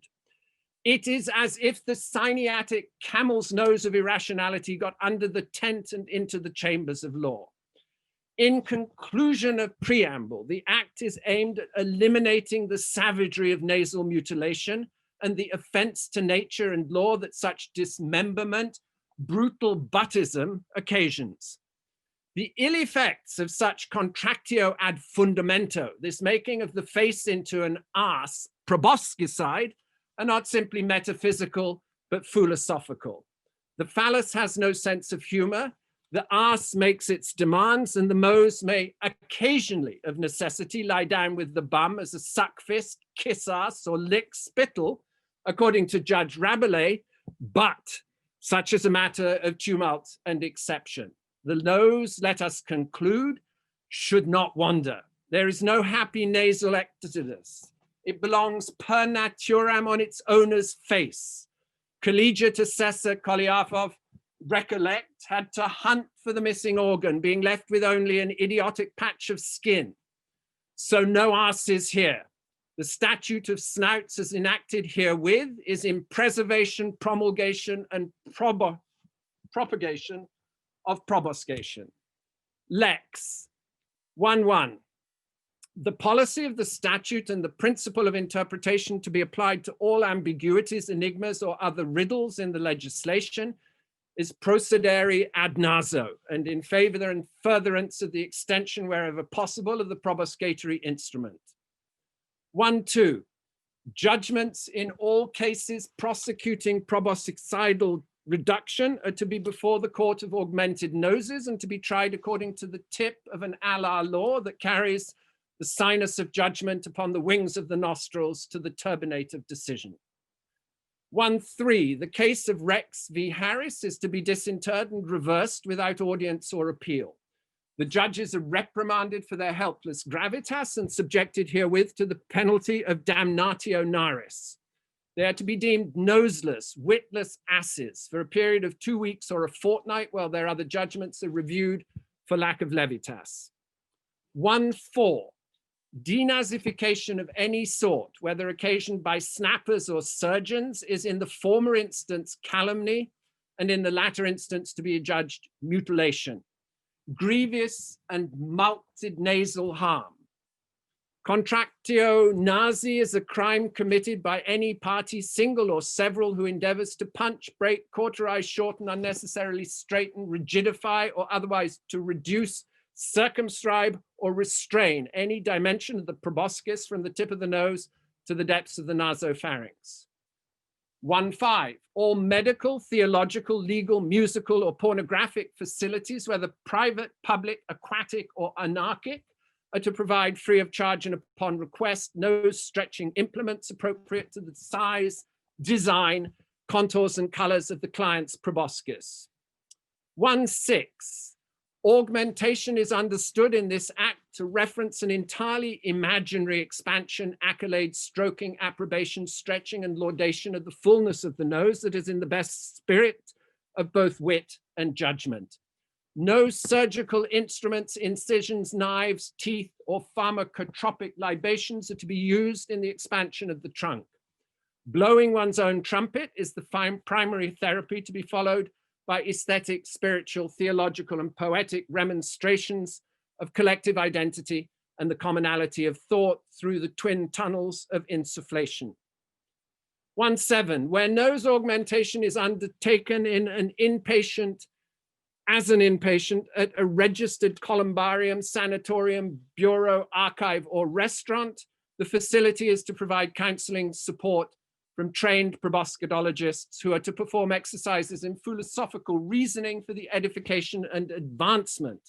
It is as if the syniatic camel's nose of irrationality got under the tent and into the chambers of law. In conclusion of preamble, the act is aimed at eliminating the savagery of nasal mutilation and the offense to nature and law that such dismemberment, brutal buttism occasions. The ill effects of such contractio ad fundamento, this making of the face into an arse, proboscicide, are not simply metaphysical, but philosophical. The phallus has no sense of humor, the arse makes its demands, and the mose may occasionally, of necessity, lie down with the bum as a suck fist, kiss ass, or lick spittle according to Judge Rabelais, but such as a matter of tumult and exception. The nose, let us conclude, should not wander. There is no happy nasal ectasis. It belongs per naturam on its owner's face. Collegiate assessor Kolyafov, recollect, had to hunt for the missing organ, being left with only an idiotic patch of skin. So no asses here. The statute of snouts as enacted herewith is in preservation, promulgation, and propagation of proboscation. Lex 1.1. The policy of the statute and the principle of interpretation to be applied to all ambiguities, enigmas, or other riddles in the legislation is procedere ad naso, and in favor and furtherance of the extension wherever possible of the proboscatory instrument. 1.2. Judgments in all cases prosecuting proboscidal reduction are to be before the court of augmented noses and to be tried according to the tip of an Allah law that carries the sinus of judgment upon the wings of the nostrils to the turbinate of decision. 1.3. The case of Rex v. Harris is to be disinterred and reversed without audience or appeal. The judges are reprimanded for their helpless gravitas and subjected herewith to the penalty of damnatio naris. They are to be deemed noseless, witless asses for a period of 2 weeks or a fortnight while their other judgments are reviewed for lack of levitas. 1.4. Denazification of any sort, whether occasioned by snappers or surgeons, is in the former instance calumny, and in the latter instance to be adjudged mutilation. Grievous and mulcted nasal harm. Contractio nasi is a crime committed by any party, single or several, who endeavors to punch, break, cauterize, shorten, unnecessarily straighten, rigidify, or otherwise to reduce, circumscribe, or restrain any dimension of the proboscis from the tip of the nose to the depths of the nasopharynx. 1.5. All medical, theological, legal, musical, or pornographic facilities, whether private, public, aquatic, or anarchic, are to provide free of charge and upon request nose stretching implements appropriate to the size, design, contours, and colors of the client's proboscis. 1.6. Augmentation is understood in this act to reference an entirely imaginary expansion, accolade, stroking, approbation, stretching, and laudation of the fullness of the nose that is in the best spirit of both wit and judgment. No surgical instruments, incisions, knives, teeth, or pharmacotropic libations are to be used in the expansion of the trunk. Blowing one's own trumpet is the primary therapy to be followed by aesthetic, spiritual, theological, and poetic remonstrations of collective identity and the commonality of thought through the twin tunnels of insufflation. 1.7. Where nose augmentation is undertaken in an inpatient, as an inpatient at a registered columbarium, sanatorium, bureau, archive, or restaurant, the facility is to provide counseling support from trained proboscidologists who are to perform exercises in philosophical reasoning for the edification and advancement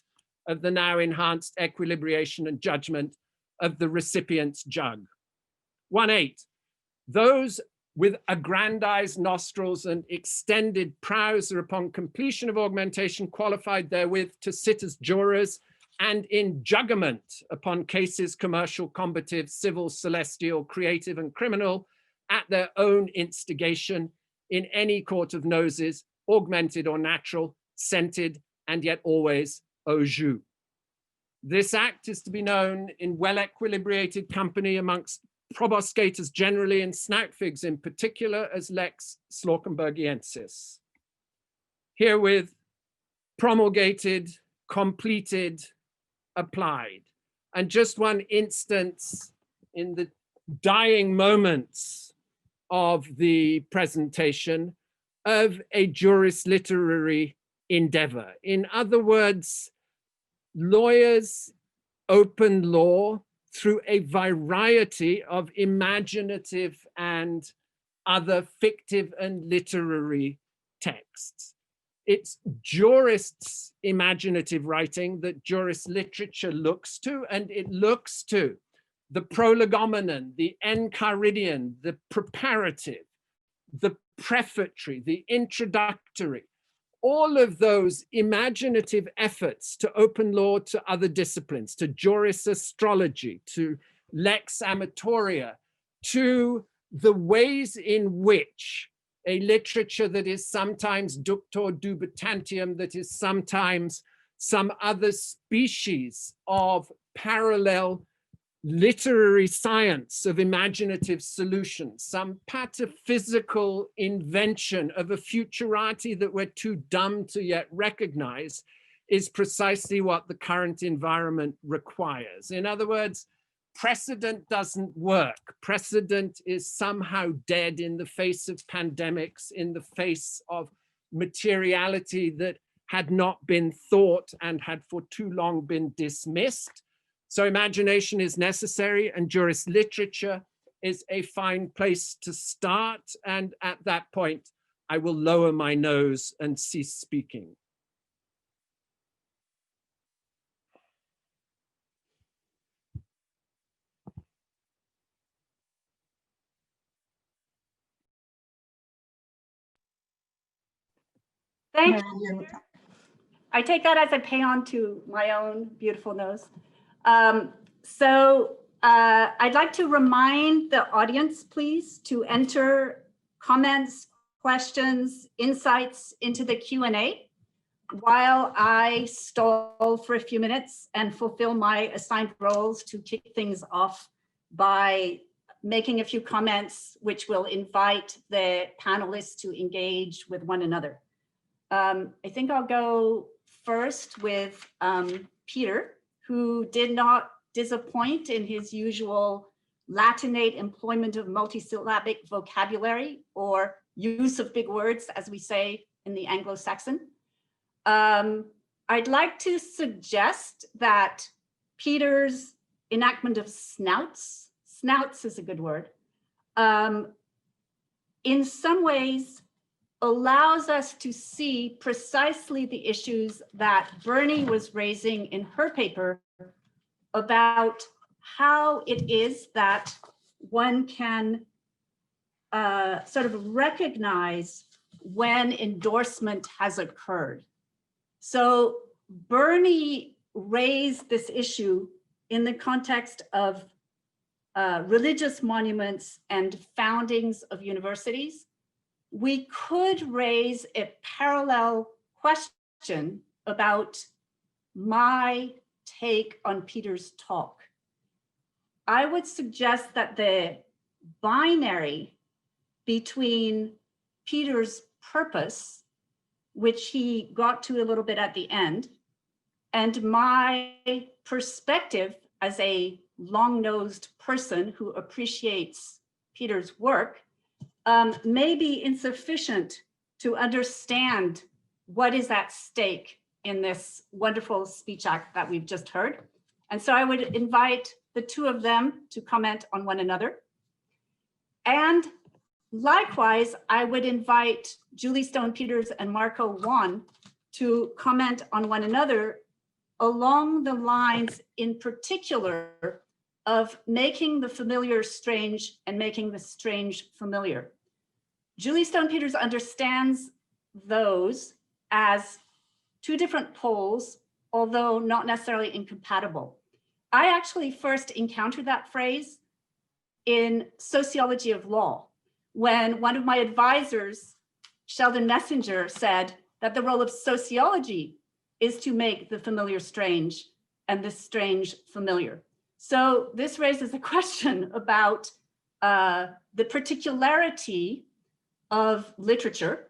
of the now enhanced equilibration and judgment of the recipient's jug. 1.8. Those with aggrandized nostrils and extended brows are upon completion of augmentation qualified therewith to sit as jurors and in judgment upon cases commercial, combative, civil, celestial, creative, and criminal at their own instigation in any court of noses, augmented or natural, scented, and yet always au jus. This act is to be known in well-equilibrated company amongst proboscators generally and snout figs in particular as Lex Slaukenbergiensis. Herewith promulgated, completed, applied. And just one instance in the dying moments of the presentation of a juris literary endeavor. In other words, lawyers open law through a variety of imaginative and other fictive and literary texts. It's jurists' imaginative writing that juris literature looks to, and it looks to the prolegomena, the enchiridion, the preparative, the prefatory, the introductory, all of those imaginative efforts to open law to other disciplines, to juris astrology, to lex amatoria, to the ways in which a literature that is sometimes ductor dubitantium, that is sometimes some other species of parallel literary science of imaginative solutions, some pataphysical invention of a futurity that we're too dumb to yet recognize, is precisely what the current environment requires. In other words, precedent doesn't work. Precedent is somehow dead in the face of pandemics, in the face of materiality that had not been thought and had for too long been dismissed. So imagination is necessary, and juris literature is a fine place to start. And at that point, I will lower my nose and cease speaking. Thank you. I take that as a paean to my own beautiful nose. I'd like to remind the audience, please, to enter comments, questions, insights into the Q&A while I stall for a few minutes and fulfill my assigned roles to kick things off by making a few comments which will invite the panelists to engage with one another. I think I'll go first with Peter, who did not disappoint in his usual Latinate employment of multisyllabic vocabulary or use of big words, as we say in the Anglo-Saxon. I'd like to suggest that Peter's enactment of snouts is a good word, in some ways allows us to see precisely the issues that Bernie was raising in her paper about how it is that one can sort of recognize when endorsement has occurred. So Bernie raised this issue in the context of religious monuments and foundings of universities. We could raise a parallel question about my take on Peter's talk. I would suggest that the binary between Peter's purpose, which he got to a little bit at the end, and my perspective as a long-nosed person who appreciates Peter's work may be insufficient to understand what is at stake in this wonderful speech act that we've just heard. And so I would invite the two of them to comment on one another. And likewise, I would invite Julie Stone-Peters and Marco Wan to comment on one another along the lines in particular of making the familiar strange and making the strange familiar. Julie Stone-Peters understands those as two different poles, although not necessarily incompatible. I actually first encountered that phrase in sociology of law, when one of my advisors, Sheldon Messenger, said that the role of sociology is to make the familiar strange and the strange familiar. So this raises a question about the particularity of literature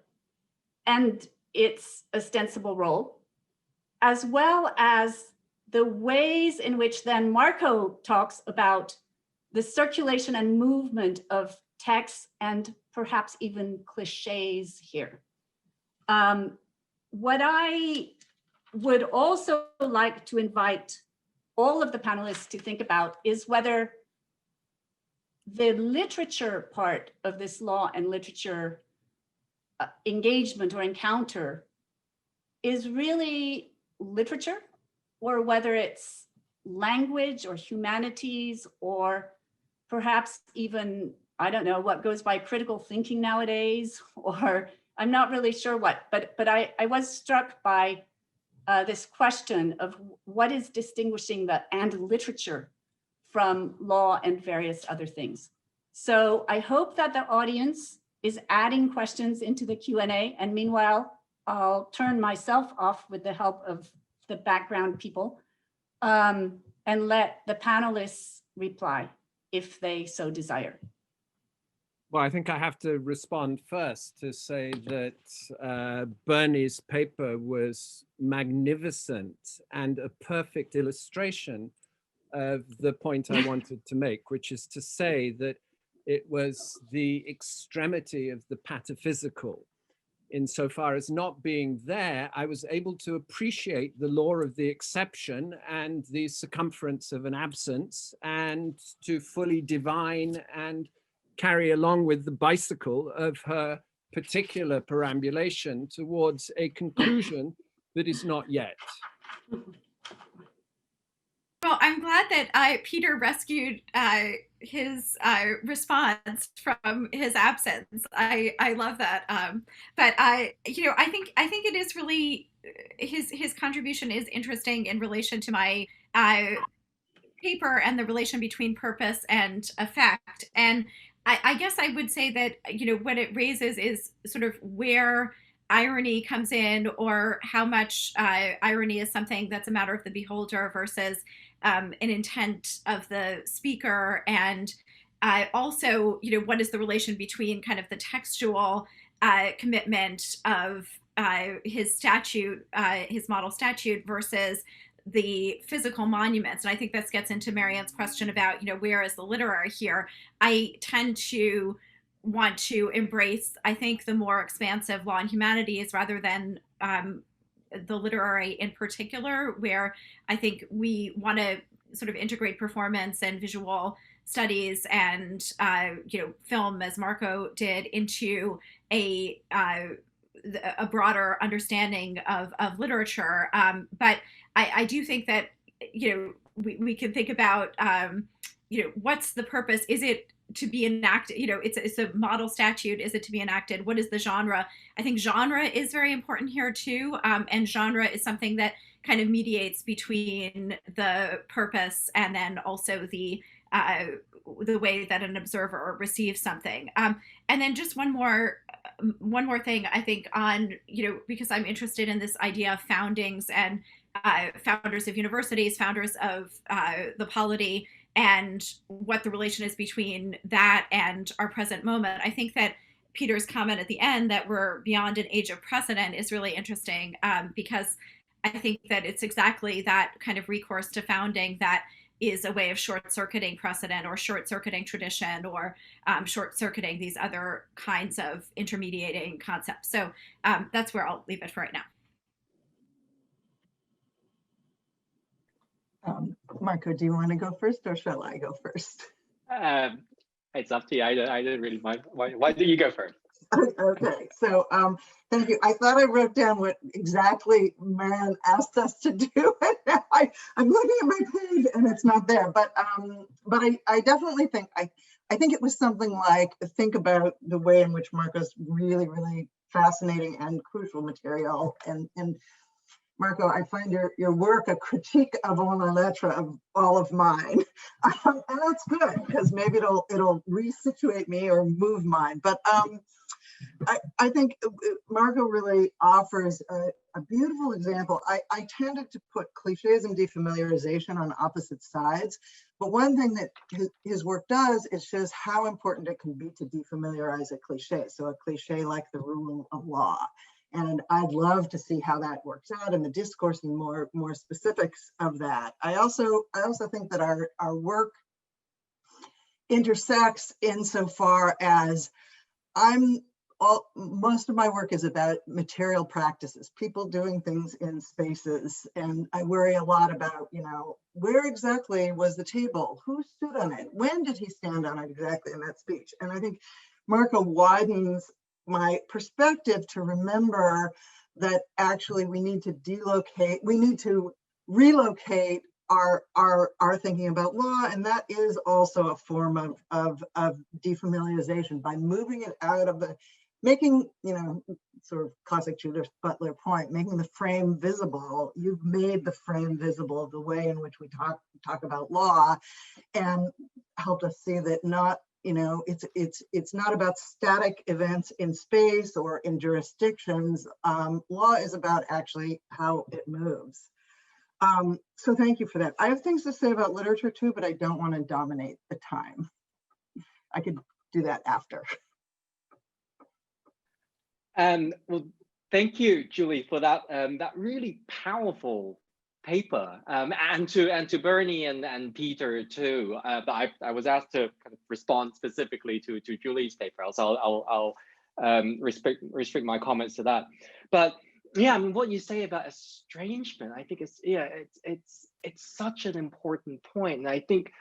and its ostensible role, as well as the ways in which then Marco talks about the circulation and movement of texts and perhaps even cliches here. What I would also like to invite all of the panelists to think about is whether the literature part of this law and literature engagement or encounter is really literature, or whether it's language or humanities, or perhaps even I don't know, what goes by critical thinking nowadays, or I'm not really sure what, but I was struck by this question of what is distinguishing the and literature from law and various other things. So I hope that the audience is adding questions into the Q&A, and meanwhile, I'll turn myself off with the help of the background people and let the panelists reply if they so desire. Well, I think I have to respond first to say that Bernie's paper was magnificent and a perfect illustration of the point I wanted to make, which is to say that it was the extremity of the pataphysical. Insofar as not being there, I was able to appreciate the law of the exception and the circumference of an absence, and to fully divine and carry along with the bicycle of her particular perambulation towards a conclusion that is not yet. Well, I'm glad that Peter rescued his response from his absence. I love that. But I think it is really his contribution is interesting in relation to my paper and the relation between purpose and effect. And I guess I would say that, what it raises is sort of where irony comes in, or how much irony is something that's a matter of the beholder versus an intent of the speaker. And also, what is the relation between kind of the textual commitment of his statute, his model statute, versus the physical monuments. And I think this gets into Marianne's question about, where is the literary here? I tend to want to embrace, I think, the more expansive law and humanities rather than the literary in particular, where I think we want to sort of integrate performance and visual studies and film, as Marco did, into a broader understanding of literature. But I do think that we can think about what's the purpose? Is it to be enacted? It's a model statute. Is it to be enacted? What is the genre? I think genre is very important here too, and genre is something that kind of mediates between the purpose and then also the way that an observer receives something. And then just one more thing, I think, on because I'm interested in this idea of foundings and founders of universities, founders of the polity, and what the relation is between that and our present moment. I think that Peter's comment at the end that we're beyond an age of precedent is really interesting, because I think that it's exactly that kind of recourse to founding that is a way of short-circuiting precedent, or short-circuiting tradition, or short-circuiting these other kinds of intermediating concepts. So that's where I'll leave it for right now. Marco, do you want to go first, or shall I go first? It's up to you. I didn't really mind. Why do you go first? Okay, so thank you. I thought I wrote down what exactly Marianne asked us to do, and now I'm looking at my page and it's not there. But I definitely think I think it was something like, think about the way in which Marco's really, really fascinating and crucial material. And Marco, I find your work a critique of all la lettre of all of mine, and that's good, because maybe it'll resituate me or move mine. But I think Marco really offers a beautiful example. I tended to put cliches and defamiliarization on opposite sides, but one thing that his work does is shows how important it can be to defamiliarize a cliche. So a cliche like the rule of law. And I'd love to see how that works out in the discourse and more specifics of that. I also think that our work intersects insofar as most of my work is about material practices, people doing things in spaces. And I worry a lot about, where exactly was the table? Who stood on it? When did he stand on it exactly in that speech? And I think Marco widens my perspective to remember that actually we need to relocate are thinking about law, and that is also a form of defamiliarization by moving it out of the, making, you know, sort of classic Judith Butler point, making the frame visible. You've made the frame visible of the way in which we talk about law, and helped us see that not, you know, it's not about static events in space or in jurisdictions. Law is about actually how it moves. So thank you for that. I have things to say about literature too, but I don't want to dominate the time. I could do that after. Well, thank you, Julie, for that that really powerful paper, and to Bernie and Peter too. But I was asked to kind of respond specifically to Julie's paper, so I'll restrict my comments to that. But yeah, I mean, what you say about estrangement, I think it's such an important point, and I think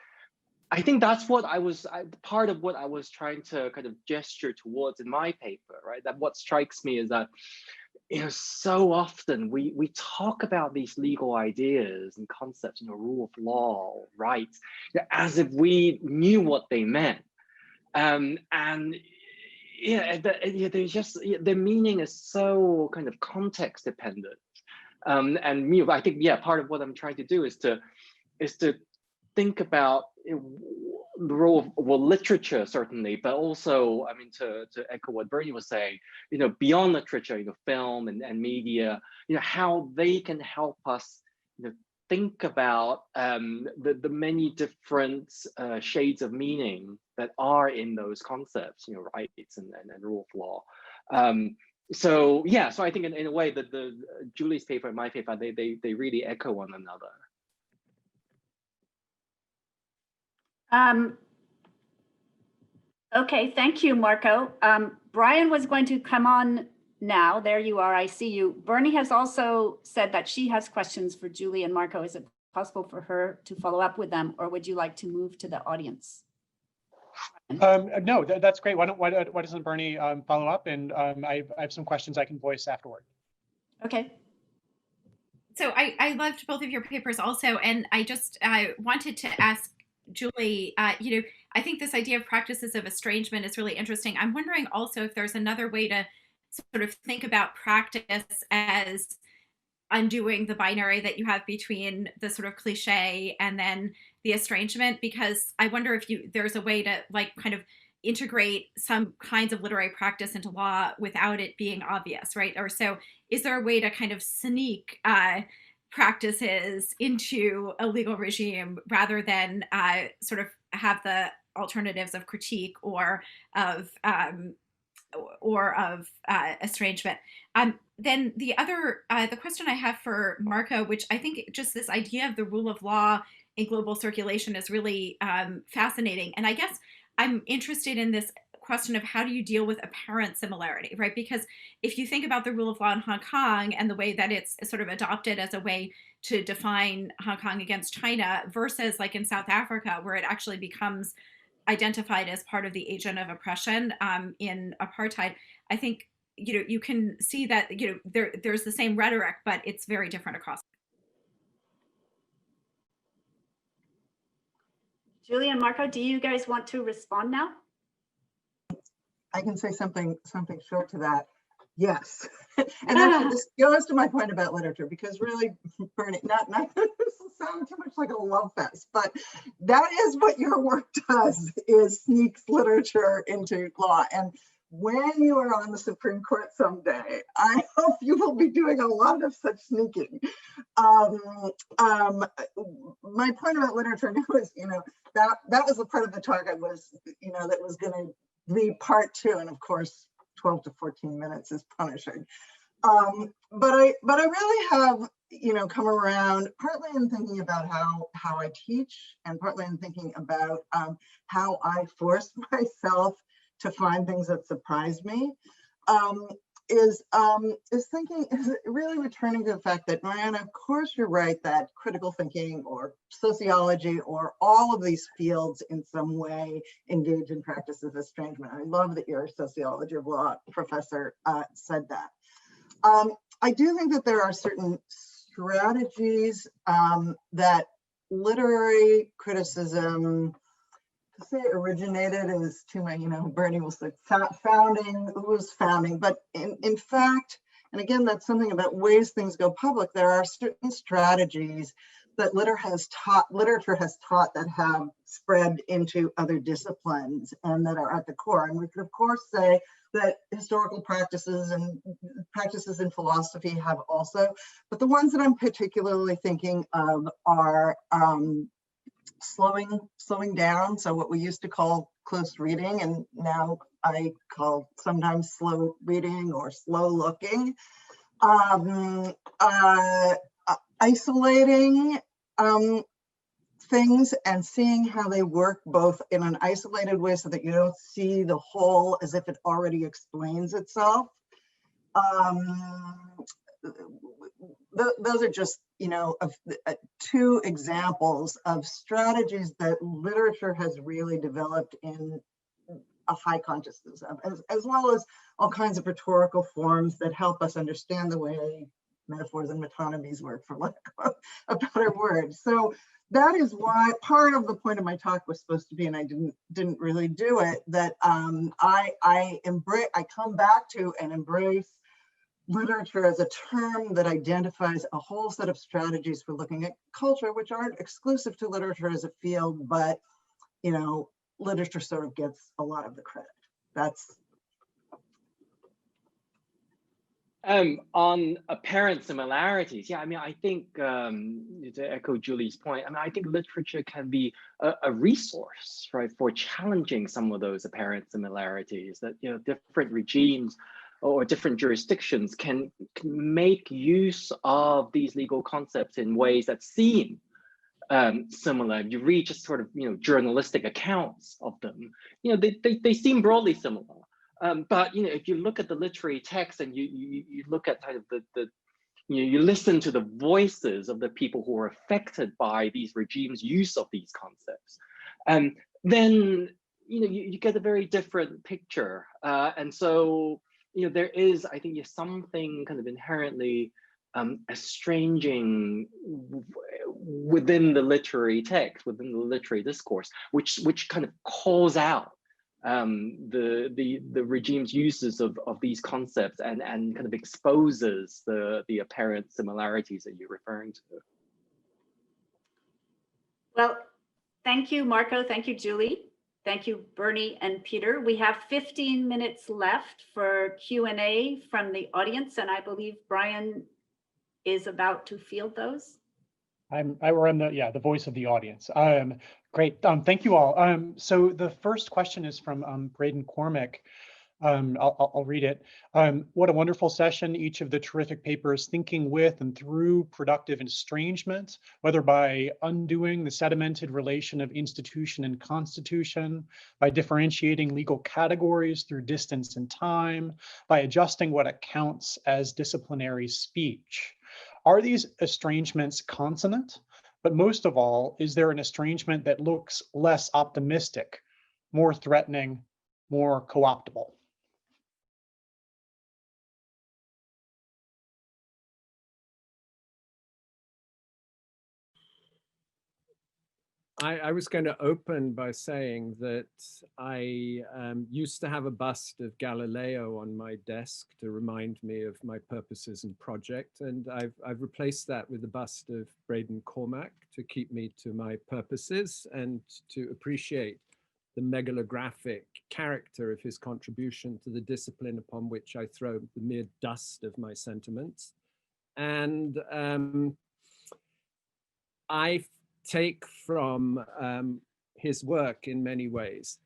that's what part of what I was trying to kind of gesture towards in my paper, right? That what strikes me is that, you know, so often we talk about these legal ideas and concepts, you know, rule of law, rights, as if we knew what they meant, and yeah, there's just, the meaning is so kind of context dependent, and I think, yeah, part of what I'm trying to do is to think about the role of, well, literature certainly, but also, I mean, to echo what Bernie was saying, you know, beyond literature, you know, film and media, you know, how they can help us, you know, think about the many different shades of meaning that are in those concepts, you know, rights and rule of law. So yeah, so I think in a way that the Julie's paper and my paper, they really echo one another. Okay, thank you, Marco. Brian was going to come on now. There you are, I see you. Bernie has also said that she has questions for Julie and Marco. Is it possible for her to follow up with them, or would you like to move to the audience? No, that's great. Why doesn't Bernie follow up? And I have some questions I can voice afterward. Okay. So I loved both of your papers also, and I just wanted to ask Julie, you know, I think this idea of practices of estrangement is really interesting. I'm wondering also if there's another way to sort of think about practice as undoing the binary that you have between the sort of cliche and then the estrangement, because I wonder if there's a way to like kind of integrate some kinds of literary practice into law without it being obvious, right? Or so is there a way to kind of sneak practices into a legal regime rather than sort of have the alternatives of critique or of estrangement? Then the question I have for Marco, which I think just this idea of the rule of law in global circulation is really fascinating. And I guess I'm interested in this question of how do you deal with apparent similarity, right? Because if you think about the rule of law in Hong Kong and the way that it's sort of adopted as a way to define Hong Kong against China versus like in South Africa, where it actually becomes identified as part of the agent of oppression in apartheid, I think, you know, you can see that, you know, there's the same rhetoric, but it's very different across. Julie and Marco, do you guys want to respond now? I can say something short to that. Yes. And actually this goes to my point about literature, because really, Bernie, not this will sound too much like a love fest, but that is what your work does, is sneaks literature into law. And when you are on the Supreme Court someday, I hope you will be doing a lot of such sneaking. My point about literature was, you know, that was the part of the talk I was, you know, that was going to be part 2, and of course 12 to 14 minutes is punishing. But I really have, you know, come around partly in thinking about how I teach, and partly in thinking about how I force myself to find things that surprise me. Is really returning to the fact that, Mariana, of course you're right that critical thinking or sociology or all of these fields in some way engage in practices of estrangement. I love that your sociology of law professor said that. I do think that there are certain strategies that literary criticism, to say originated is too many, you know, Bernie will say founding, who was founding, but in fact, and again, that's something about ways things go public, there are certain strategies that literature has taught that have spread into other disciplines and that are at the core. And we could of course say that historical practices and practices in philosophy have also, but the ones that I'm particularly thinking of are slowing down. So what we used to call close reading, and now I call sometimes slow reading or slow looking. Isolating things and seeing how they work both in an isolated way so that you don't see the whole as if it already explains itself. Those are just, you know, two examples of strategies that literature has really developed in a high consciousness of, as well as all kinds of rhetorical forms that help us understand the way metaphors and metonymies work, for lack of a better word. So that is why part of the point of my talk was supposed to be, and I didn't really do it, that I come back to and embrace literature as a term that identifies a whole set of strategies for looking at culture, which aren't exclusive to literature as a field, but, you know, literature sort of gets a lot of the credit. That's on apparent similarities, yeah, I mean, I think to echo Julie's point, I mean, I think literature can be a resource, right, for challenging some of those apparent similarities that, you know, different regimes or different jurisdictions can make use of these legal concepts in ways that seem similar. You read just sort of, you know, journalistic accounts of them, you know, they seem broadly similar. But, you know, if you look at the literary text and you look at kind of the you know, you listen to the voices of the people who are affected by these regimes' use of these concepts, then, you know, you get a very different picture. And so, you know, there is, I think, something kind of inherently estranging within the literary text, within the literary discourse, which kind of calls out the regime's uses of these concepts and kind of exposes the apparent similarities that you're referring to. Well, thank you, Marco. Thank you, Julie. Thank you, Bernie and Peter. We have 15 minutes left for Q&A from the audience, and I believe Brian is about to field those. I'm the voice of the audience. Great, thank you all. So the first question is from Braden Cormick. I'll read it. What a wonderful session. Each of the terrific papers thinking with and through productive estrangement, whether by undoing the sedimented relation of institution and constitution, by differentiating legal categories through distance and time, by adjusting what accounts as disciplinary speech. Are these estrangements consonant? But most of all, is there an estrangement that looks less optimistic, more threatening, more co-optable? I was going to open by saying that I used to have a bust of Galileo on my desk to remind me of my purposes and project, and I've replaced that with a bust of Braden Cormack to keep me to my purposes and to appreciate the megalographic character of his contribution to the discipline upon which I throw the mere dust of my sentiments. And I take from his work in many ways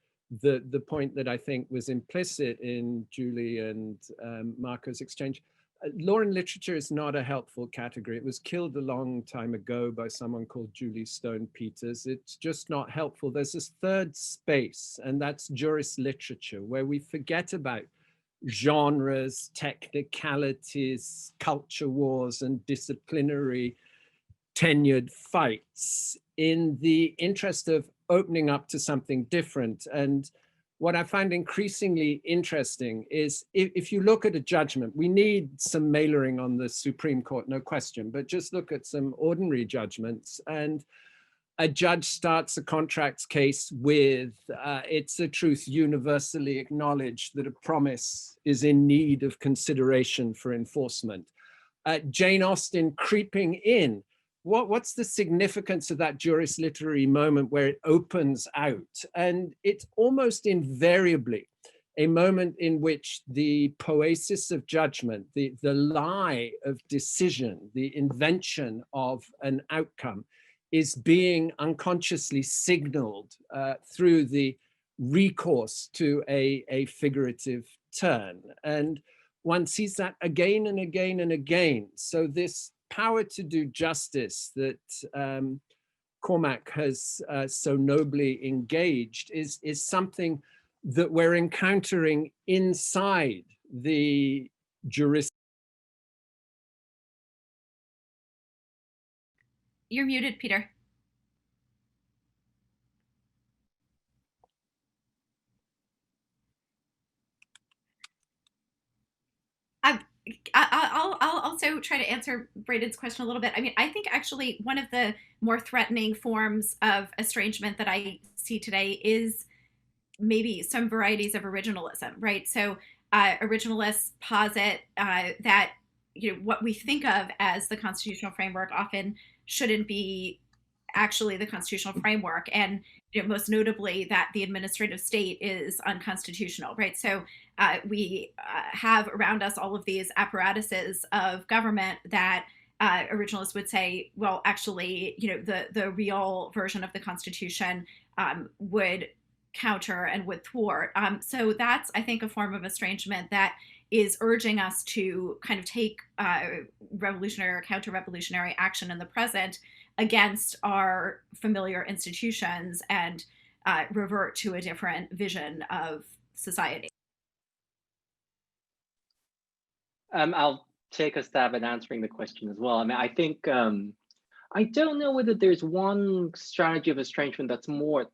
the point that I think was implicit in Julie and Marco's exchange. Law and literature is not a helpful category. It was killed a long time ago by someone called Julie Stone Peters. It's just not helpful. There's this third space, and that's juris literature, where we forget about genres, technicalities, culture wars, and disciplinary tenured fights in the interest of opening up to something different. And what I find increasingly interesting is if you look at a judgment, we need some mailering on the Supreme Court, no question, but just look at some ordinary judgments. And a judge starts a contracts case with, it's a truth universally acknowledged that a promise is in need of consideration for enforcement. Jane Austen creeping in. What's the significance of that juris literary moment where it opens out? And it's almost invariably a moment in which the poesis of judgment, the lie of decision, the invention of an outcome is being unconsciously signaled through the recourse to a figurative turn. And one sees that again and again and again. So this power to do justice that Cormac has so nobly engaged is something that we're encountering inside the jurisdiction. You're muted, Peter. I'll also try to answer Braden's question a little bit. I mean, I think actually one of the more threatening forms of estrangement that I see today is maybe some varieties of originalism, right? So originalists posit that what we think of as the constitutional framework often shouldn't be actually the constitutional framework, and most notably that the administrative state is unconstitutional, right? So we have around us all of these apparatuses of government that originalists would say, well, actually, the real version of the Constitution would counter and would thwart. So that's, I think, a form of estrangement that is urging us to kind of take revolutionary or counter-revolutionary action in the present against our familiar institutions and revert to a different vision of society. I'll take a stab at answering the question as well. I mean, I think I don't know whether there's one strategy of estrangement that's more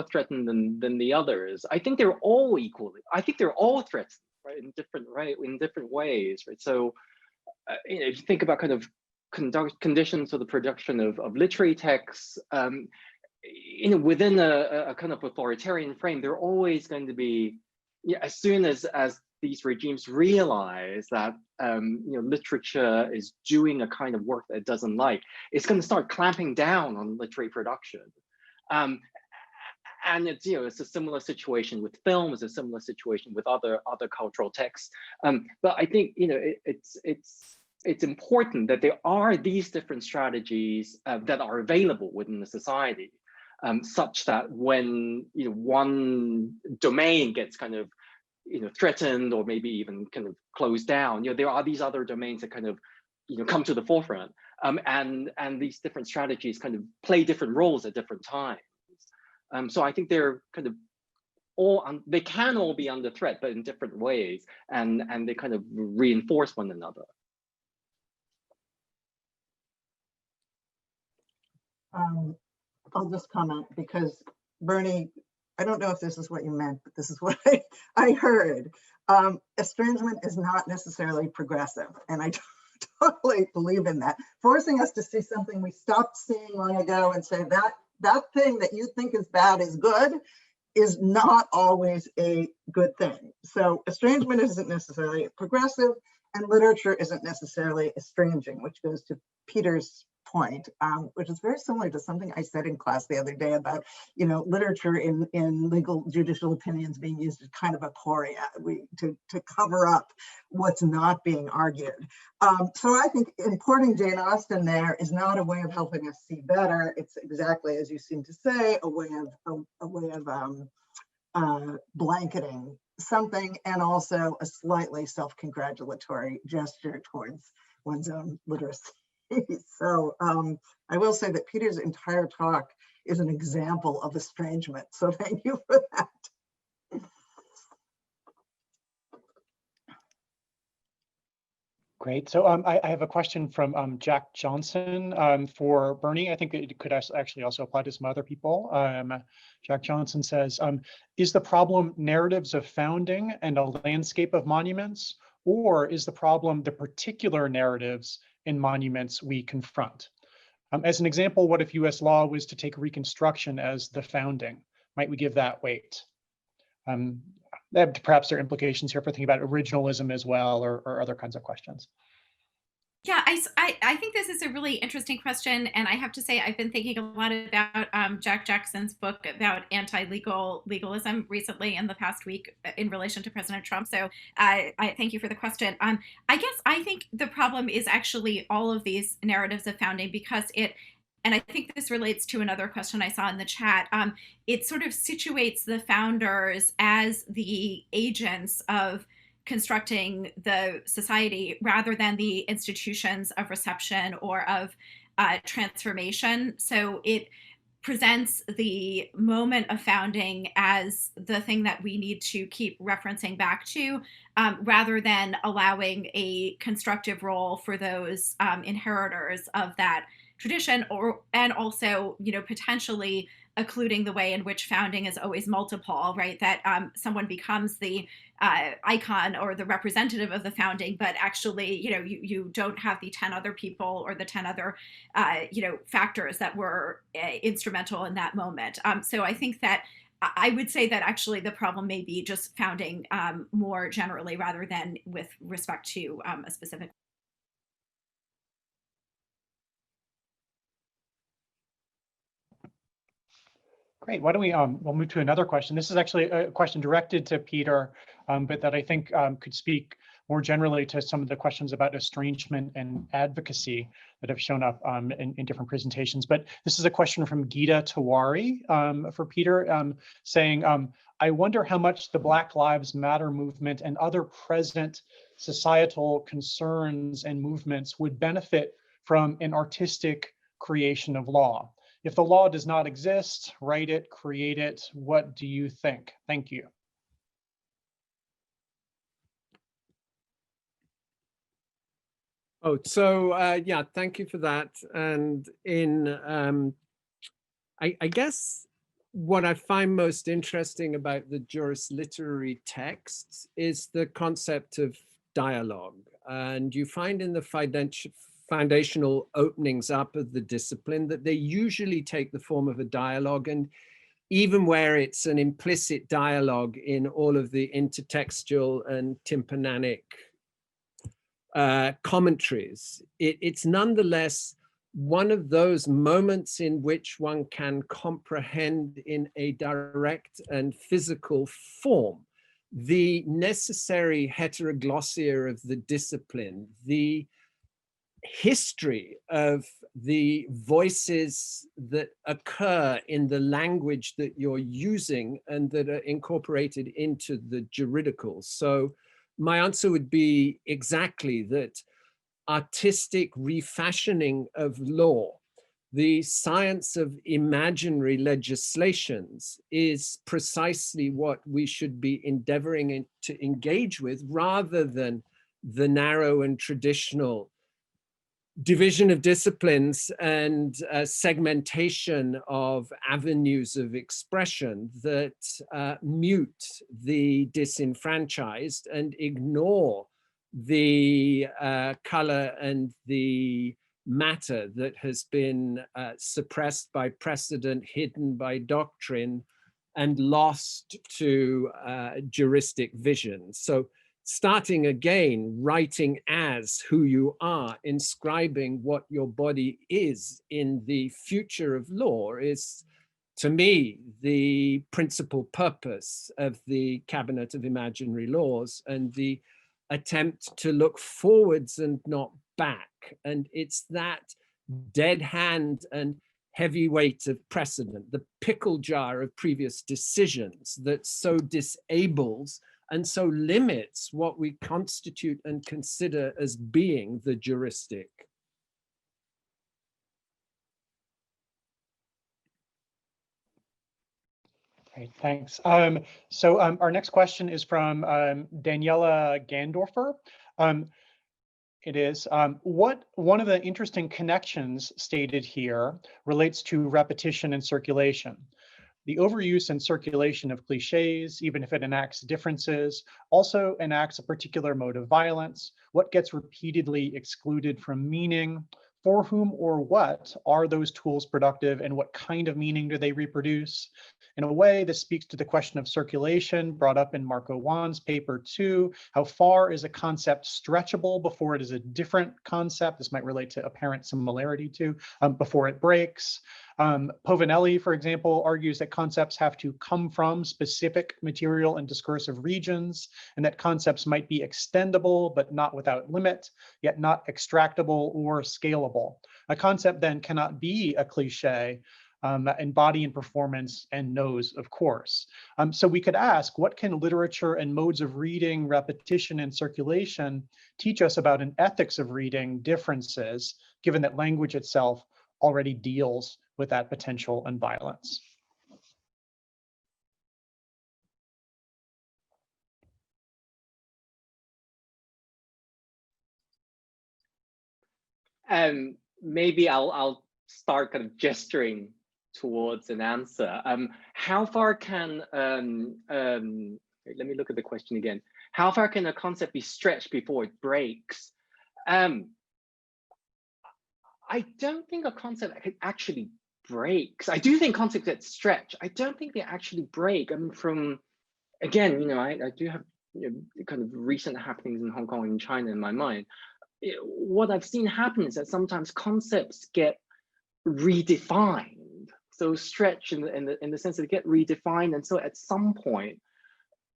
threatened than the others. I think they're all equally. I think they're all threats, right? In different ways, right? So, if you think about kind of conditions for the production of literary texts, within a kind of authoritarian frame, they're always going to be, as soon as these regimes realize that literature is doing a kind of work that it doesn't like, it's going to start clamping down on literary production. And it's a similar situation with film, it's a similar situation with other cultural texts. But I think it's important that there are these different strategies that are available within the society, such that when one domain gets kind of threatened or maybe even kind of closed down, there are these other domains that kind of come to the forefront, and these different strategies kind of play different roles at different times. So I think they're kind of they can all be under threat, but in different ways, and they kind of reinforce one another. I'll just comment because Bernie, I don't know if this is what you meant, but this is what I heard. Estrangement is not necessarily progressive, and I totally believe in that. Forcing us to see something we stopped seeing long ago and say that thing that you think is bad is good is not always a good thing. So estrangement isn't necessarily progressive, and literature isn't necessarily estranging, which goes to Peter's point, which is very similar to something I said in class the other day about, literature in legal judicial opinions being used as kind of a chorea to cover up what's not being argued. So I think importing Jane Austen there is not a way of helping us see better. It's exactly as you seem to say, a way of blanketing something, and also a slightly self-congratulatory gesture towards one's own literacy. So I will say that Peter's entire talk is an example of estrangement. So thank you for that. Great. So I have a question from Jack Johnson for Bernie. I think it could actually also apply to some other people. Jack Johnson says, is the problem narratives of founding and a landscape of monuments, or is the problem the particular narratives in monuments we confront? As an example, what if US law was to take Reconstruction as the founding? Might we give that weight? Perhaps there are implications here for thinking about originalism as well, or other kinds of questions. Yeah, I think this is a really interesting question. And I have to say, I've been thinking a lot about Jack Jackson's book about legalism recently in the past week in relation to President Trump. So I thank you for the question. I think the problem is actually all of these narratives of founding, because and I think this relates to another question I saw in the chat. It sort of situates the founders as the agents of constructing the society rather than the institutions of reception or of transformation. So it presents the moment of founding as the thing that we need to keep referencing back to, rather than allowing a constructive role for those inheritors of that tradition, and also, potentially occluding the way in which founding is always multiple, right? That someone becomes the icon or the representative of the founding, but actually, you don't have the 10 other people or the 10 other, factors that were instrumental in that moment. So I think that I would say that actually the problem may be just founding more generally rather than with respect to a specific. Great. Why don't we'll move to another question. This is actually a question directed to Peter, but that I think could speak more generally to some of the questions about estrangement and advocacy that have shown up in different presentations. But this is a question from Geeta Tiwari for Peter, saying, I wonder how much the Black Lives Matter movement and other present societal concerns and movements would benefit from an artistic creation of law. If the law does not exist, write it, create it. What do you think? Thank you. Oh, so yeah, thank you for that. And I guess what I find most interesting about the juris literary texts is the concept of dialogue. And you find in the foundational openings up of the discipline that they usually take the form of a dialogue, and even where it's an implicit dialogue in all of the intertextual and tympananic commentaries, it's nonetheless one of those moments in which one can comprehend in a direct and physical form the necessary heteroglossia of the discipline, the history of the voices that occur in the language that you're using and that are incorporated into the juridical. So my answer would be exactly that. Artistic refashioning of law, the science of imaginary legislations, is precisely what we should be endeavoring to engage with, rather than the narrow and traditional division of disciplines and segmentation of avenues of expression that mute the disenfranchised and ignore the color and the matter that has been suppressed by precedent, hidden by doctrine, and lost to juristic vision. So starting again, writing as who you are, inscribing what your body is in the future of law is, to me, the principal purpose of the Cabinet of Imaginary Laws, and the attempt to look forwards and not back. And it's that dead hand and heavy weight of precedent, the pickle jar of previous decisions, that so disables and so limits what we constitute and consider as being the juristic. Great, thanks. So our next question is from Daniela Gandorfer. It is, one of the interesting connections stated here relates to repetition and circulation. The overuse and circulation of cliches, even if it enacts differences, also enacts a particular mode of violence. What gets repeatedly excluded from meaning? For whom or what are those tools productive, and what kind of meaning do they reproduce? In a way, this speaks to the question of circulation brought up in Marco Wan's paper 2. How far is a concept stretchable before it is a different concept? This might relate to apparent similarity too, before it breaks. Povinelli, for example, argues that concepts have to come from specific material and discursive regions, and that concepts might be extendable, but not without limit, yet not extractable or scalable. A concept then cannot be a cliche, embody in performance, and knows, of course. So we could ask, what can literature and modes of reading, repetition, and circulation teach us about an ethics of reading differences, given that language itself already deals with that potential and violence? Maybe I'll start kind of gesturing towards an answer. How far can let me look at the question again. How far can a concept be stretched before it breaks? I don't think a concept actually breaks. I do think concepts get stretched. I don't think they actually break. I mean, from again, I do have kind of recent happenings in Hong Kong and China in my mind. What I've seen happen is that sometimes concepts get redefined. So stretch in the sense that they get redefined, and so at some point,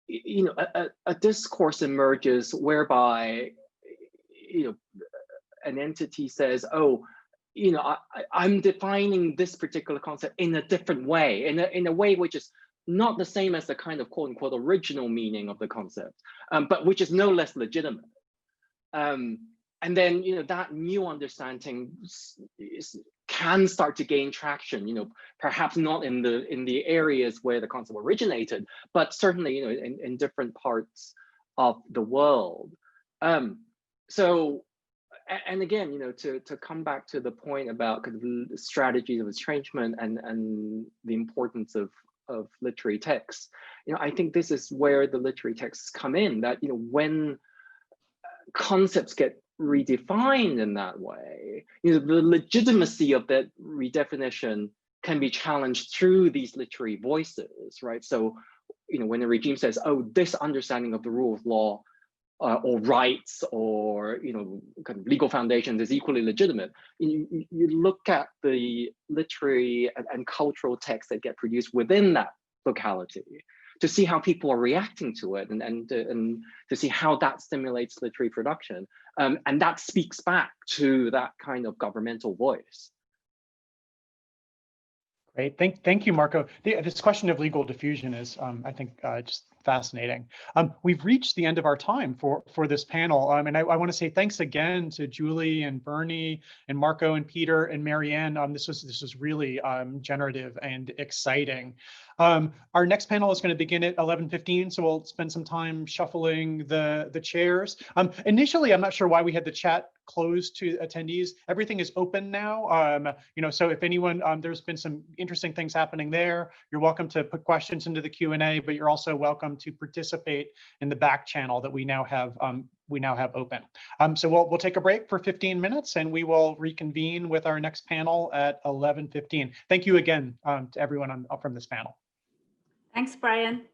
a discourse emerges whereby an entity says, "Oh, I'm defining this particular concept in a different way, in a way which is not the same as the kind of quote unquote original meaning of the concept, but which is no less legitimate." And then that new understanding can start to gain traction. Perhaps not in the areas where the concept originated, but certainly in different parts of the world. So. And again, to come back to the point about kind of strategies of estrangement and the importance of literary texts, I think this is where the literary texts come in. That when concepts get redefined in that way, the legitimacy of that redefinition can be challenged through these literary voices, right? So, when a regime says, "Oh, this understanding of the rule of law." Or rights, or kind of legal foundations is equally legitimate. You look at the literary and cultural texts that get produced within that locality to see how people are reacting to it, and to see how that stimulates literary production, and that speaks back to that kind of governmental voice. Great, thank you, Marco. This question of legal diffusion is, I think, just fascinating. We've reached the end of our time for this panel, and I want to say thanks again to Julie and Bernie and Marco and Peter and Marianne. This was really generative and exciting. Our next panel is going to begin at 11:15, so we'll spend some time shuffling the chairs. Initially, I'm not sure why we had the chat closed to attendees. Everything is open now. So if anyone, there's been some interesting things happening there. You're welcome to put questions into the Q&A, but you're also welcome to participate in the back channel that we now have open. So we'll take a break for 15 minutes, and we will reconvene with our next panel at 11:15. Thank you again to everyone from this panel. Thanks, Brian.